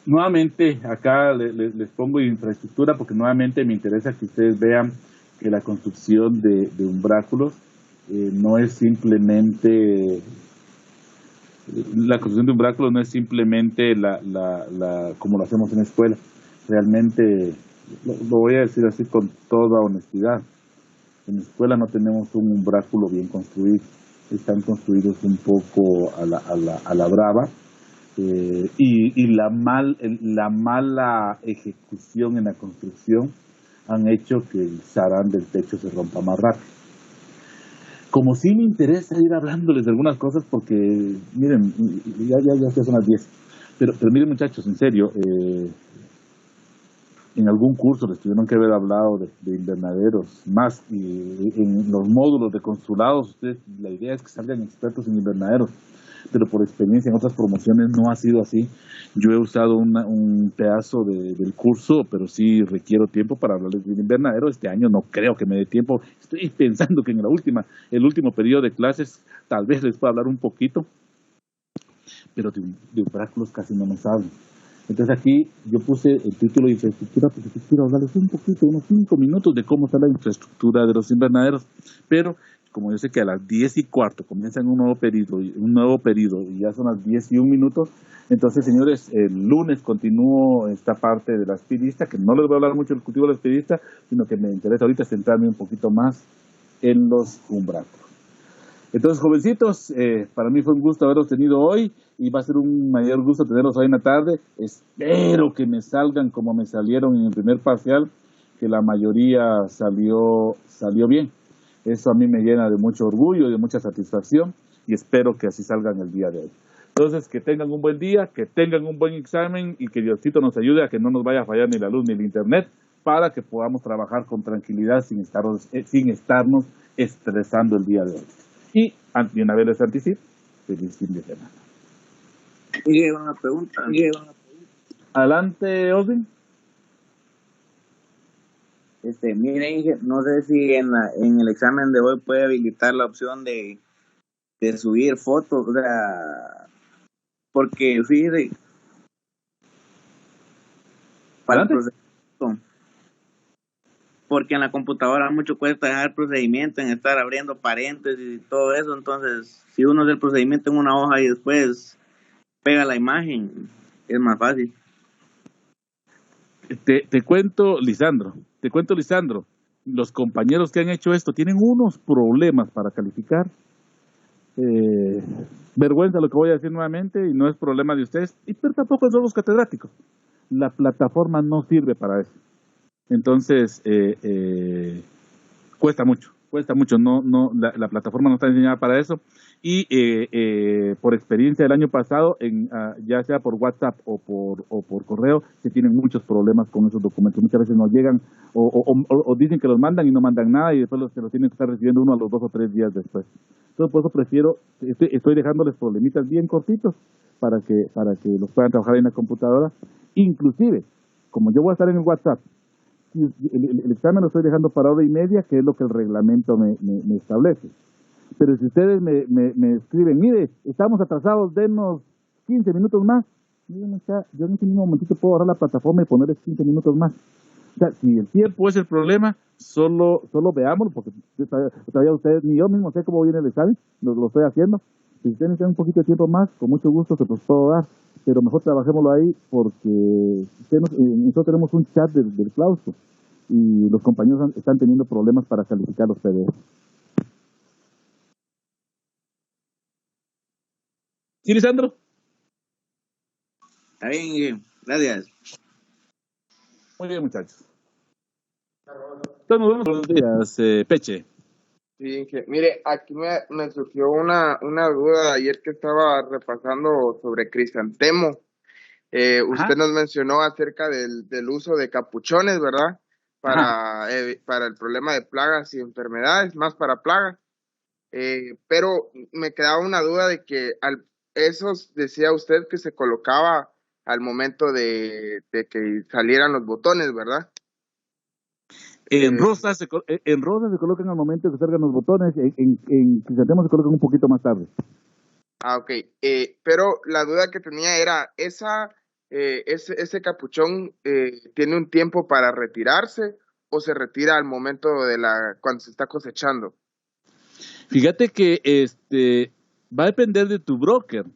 Nuevamente, acá les pongo infraestructura porque nuevamente me interesa que ustedes vean que la construcción de umbráculos no es simplemente como lo hacemos en la escuela. Realmente, lo voy a decir así con toda honestidad, en la escuela no tenemos un umbráculo bien construido, están construidos un poco a la brava. Y la mala ejecución en la construcción han hecho que el zarán del techo se rompa más rápido. Como sí me interesa ir hablándoles de algunas cosas porque, miren, ya son las 10, pero miren muchachos, en serio, en algún curso les tuvieron que haber hablado de invernaderos más, y en los módulos de consulados, ustedes, la idea es que salgan expertos en invernaderos, pero por experiencia en otras promociones no ha sido así. Yo he usado un pedazo del curso, pero sí requiero tiempo para hablarles de invernadero. Este año no creo que me dé tiempo. Estoy pensando que en el último periodo de clases tal vez les pueda hablar un poquito, pero de umbráculos casi no me saben. Entonces aquí yo puse el título de infraestructura porque quiero hablarles un poquito, unos 5 minutos de cómo está la infraestructura de los invernaderos, pero como yo sé que a las 10:15 comienzan un nuevo periodo y ya son las 10:01, entonces, señores, el lunes continúo esta parte de la aspirista, que no les voy a hablar mucho del cultivo de la aspirista, sino que me interesa ahorita centrarme un poquito más en los umbráculos. Entonces, jovencitos, para mí fue un gusto haberlos tenido hoy y va a ser un mayor gusto tenerlos hoy en la tarde. Espero que me salgan como me salieron en el primer parcial, que la mayoría salió bien. Eso a mí me llena de mucho orgullo y de mucha satisfacción y espero que así salgan el día de hoy. Entonces, que tengan un buen día, que tengan un buen examen y que Diosito nos ayude a que no nos vaya a fallar ni la luz ni el internet para que podamos trabajar con tranquilidad sin estarnos estresando el día de hoy. Y una vez les anticipo, feliz fin de semana. Y una pregunta. Adelante, Osvin. Mire, no sé si en el examen de hoy puede habilitar la opción de subir fotos, o sea, porque fíjese, para el procedimiento, porque en la computadora mucho cuesta dejar el procedimiento en estar abriendo paréntesis y todo eso, entonces si uno hace el procedimiento en una hoja y después pega la imagen, es más fácil. Te cuento, Lisandro, los compañeros que han hecho esto tienen unos problemas para calificar. Vergüenza lo que voy a decir nuevamente, y no es problema de ustedes, pero tampoco son los catedráticos. La plataforma no sirve para eso. Entonces, cuesta mucho cuesta mucho, la plataforma no está diseñada para eso. Y por experiencia del año pasado, ya sea por WhatsApp o por correo, se tienen muchos problemas con esos documentos. Muchas veces no llegan o dicen que los mandan y no mandan nada y después se los tienen que estar recibiendo uno a los 2 o 3 días después. Entonces, por eso prefiero, estoy dejándoles problemitas bien cortitos para que los puedan trabajar en la computadora. Inclusive, como yo voy a estar en el WhatsApp, el examen lo estoy dejando para 1:30, que es lo que el reglamento me establece. Pero si ustedes me escriben, mire, estamos atrasados, denos 15 minutos más, miren, yo en ese mismo momentito puedo agarrar la plataforma y ponerles 15 minutos más. O sea, si el tiempo es el problema, solo veámoslo, porque todavía ustedes, ni yo mismo sé cómo viene el examen, lo estoy haciendo. Si ustedes necesitan un poquito de tiempo más, con mucho gusto se los puedo dar, pero mejor trabajémoslo ahí, porque nosotros tenemos un chat del claustro y los compañeros están teniendo problemas para calificar los PDF. ¿Sí, Lisandro? Está bien, gracias. Muy bien, muchachos. Entonces nos vemos. Buenos días, Peche. Sí, mire, aquí me surgió una duda ayer que estaba repasando sobre Crisantemo. Usted nos mencionó acerca del uso de capuchones, ¿verdad? Para el problema de plagas y enfermedades, más para plagas. Pero me quedaba una duda de que esos decía usted que se colocaba al momento de que salieran los botones, ¿verdad? En rosa se colocan al momento que salgan los botones, en Crisantemo se colocan un poquito más tarde. Ok. Pero la duda que tenía era, ese capuchón ¿tiene un tiempo para retirarse o se retira al momento cuando se está cosechando? Fíjate que va a depender de tu broker,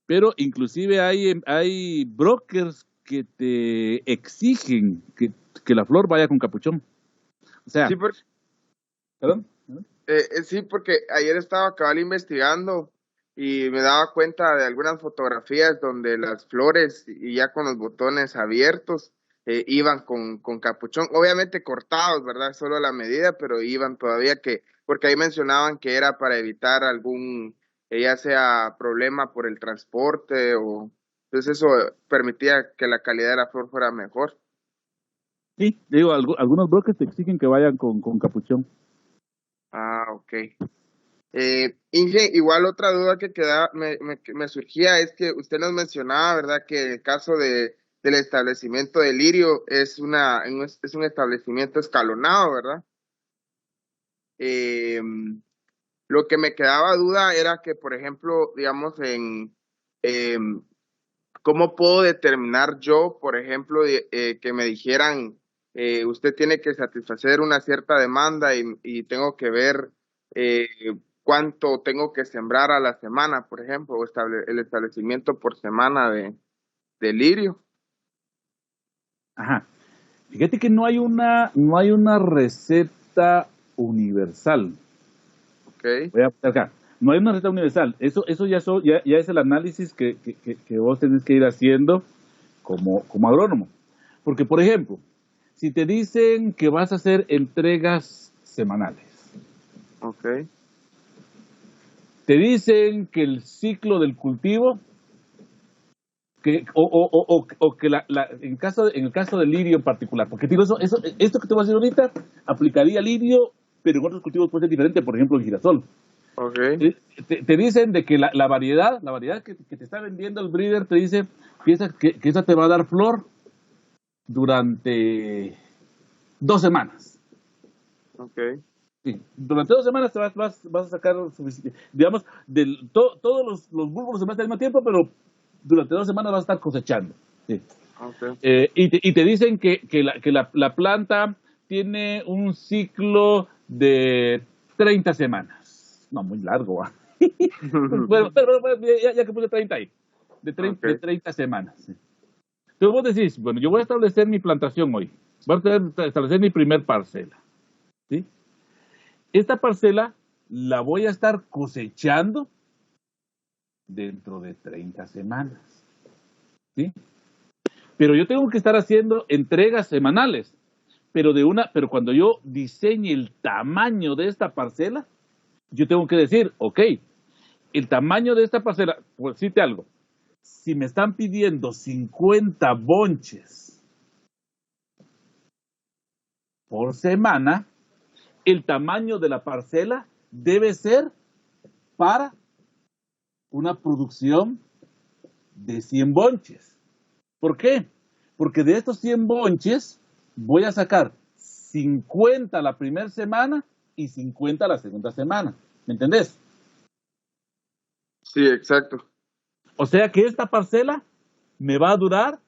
pero inclusive hay brokers que te exigen que la flor vaya con capuchón. O sea, Sí, ¿perdón? sí, porque ayer estaba cabal investigando y me daba cuenta de algunas fotografías donde las flores y ya con los botones abiertos iban con capuchón, obviamente cortados, ¿verdad? Solo a la medida, pero iban todavía porque ahí mencionaban que era para evitar algún, ya sea problema por el transporte o, entonces eso permitía que la calidad de la flor fuera mejor. Sí, digo, algunos brokers te exigen que vayan con capuchón. Ah, ok. Inge, igual otra duda que me surgía es que usted nos mencionaba, ¿verdad? Que el caso del establecimiento de Lirio es un establecimiento escalonado, ¿verdad? Eh, lo que me quedaba duda era que, por ejemplo, digamos, ¿cómo puedo determinar yo, por ejemplo, que me dijeran, usted tiene que satisfacer una cierta demanda y tengo que ver eh, cuánto tengo que sembrar a la semana, por ejemplo, o el establecimiento por semana de lirio? Ajá. Fíjate que no hay una receta universal. Okay. Voy a poner acá. No hay una receta universal. Eso ya es el análisis que vos tenés que ir haciendo como agrónomo. Porque, por ejemplo, si te dicen que vas a hacer entregas semanales, Okay. te dicen que el ciclo del cultivo, o que en el caso del lirio en particular, porque digo esto que te voy a decir ahorita aplicaría al lirio, pero en otros cultivos puede ser diferente, por ejemplo el girasol. Okay. Te dicen de que la variedad que te está vendiendo el breeder te dice que esa te va a dar flor durante 2 semanas. Okay. Sí, durante 2 semanas vas a sacar suficiente, digamos, todos los bulbos se meten al mismo tiempo, pero durante 2 semanas vas a estar cosechando. Sí. Okay. Y te dicen que la planta tiene un ciclo de 30 semanas. No, muy largo. ¿Va? Bueno, pero ya que puse 30 ahí, de 30 semanas. Sí. Entonces vos decís, bueno, yo voy a establecer mi plantación hoy, voy a establecer mi primer parcela. ¿Sí? Esta parcela la voy a estar cosechando dentro de 30 semanas. ¿Sí? Pero yo tengo que estar haciendo entregas semanales, pero cuando yo diseñe el tamaño de esta parcela, yo tengo que decir, ok, el tamaño de esta parcela, pues decirte algo, si me están pidiendo 50 bonches por semana, el tamaño de la parcela debe ser para una producción de 100 bonches. ¿Por qué? Porque de estos 100 bonches voy a sacar 50 la primera semana y 50 la segunda semana. ¿Me entendés? Sí, exacto. O sea que esta parcela me va a durar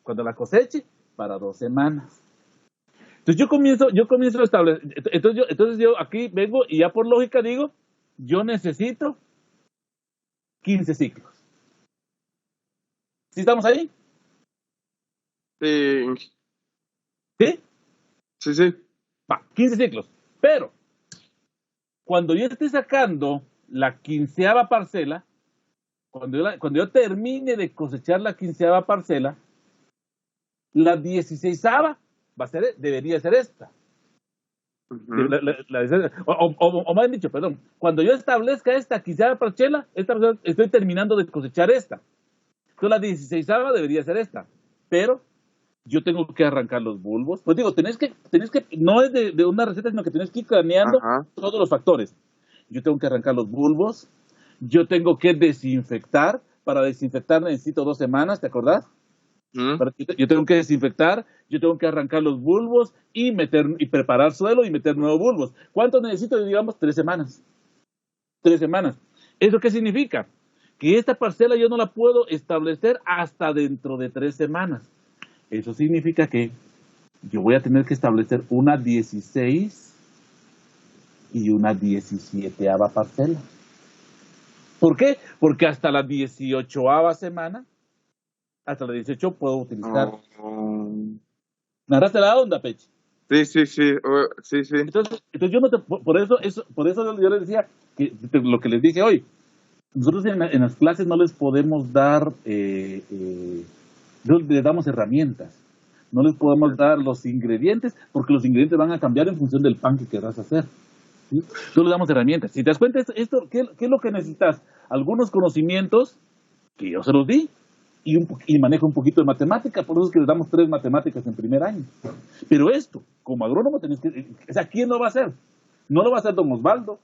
cuando la coseche, para 2 semanas. Entonces yo comienzo a establecer, entonces yo aquí vengo y ya por lógica digo, yo necesito 15 ciclos. ¿Sí estamos ahí? Sí, ¿Sí? sí, sí. Va, 15 ciclos. Pero, cuando yo esté sacando la 15ª parcela, cuando yo termine de cosechar la 15ª parcela, la 16ª debería ser esta. Ujú. O más dicho, perdón, cuando yo establezca esta 15ª parcela, estoy terminando de cosechar esta. Entonces la 16ª debería ser esta. Pero yo tengo que arrancar los bulbos. Pues digo, tenés que no es de una receta, sino que tenés que ir craneando Ajá. todos los factores. Yo tengo que arrancar los bulbos, yo tengo que desinfectar. Para desinfectar necesito 2 semanas, ¿te acordás? Ujú. Yo tengo que desinfectar, yo tengo que arrancar los bulbos y preparar suelo y meter nuevos bulbos. ¿Cuánto necesito? Digamos 3 semanas. 3 semanas. ¿Eso qué significa? Que esta parcela yo no la puedo establecer hasta dentro de 3 semanas. Eso significa que yo voy a tener que establecer una 16 y una 17ª parcela. ¿Por qué? Porque hasta la 18ª semana, hasta la 18 puedo utilizar. Oh. ¿Narraste la onda, Peche? Sí, sí, sí. Sí, sí. Entonces yo no te, por eso yo les decía que lo que les dije hoy. Nosotros en las clases no les podemos dar, no les damos herramientas, no les podemos dar los ingredientes, porque los ingredientes van a cambiar en función del pan que querrás hacer. ¿Sí? Solo le damos herramientas. Si te das cuenta, ¿qué es lo que necesitas? Algunos conocimientos que yo se los di y manejo un poquito de matemática, por eso es que les damos 3 matemáticas en primer año. Pero esto, como agrónomo, tenés que, o sea, ¿quién lo va a hacer? No lo va a hacer don Osvaldo,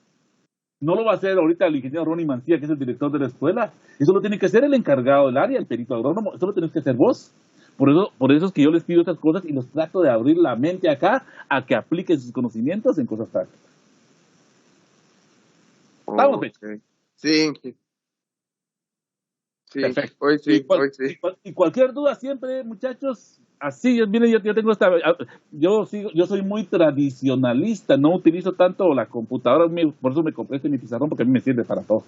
no lo va a hacer ahorita el ingeniero Ronnie Mancía, que es el director de la escuela. Eso lo tiene que hacer el encargado del área, el perito agrónomo. Eso lo tenés que hacer vos. Por eso es que yo les pido estas cosas y los trato de abrir la mente acá a que apliquen sus conocimientos en cosas prácticas. Vamos, Pecho. Okay. Sí. Sí, Perfecto. hoy sí, hoy sí. Y cualquier duda siempre, muchachos, así, mire, yo tengo yo soy muy tradicionalista, no utilizo tanto la computadora, por eso me compré mi pizarrón, porque a mí me sirve para todo.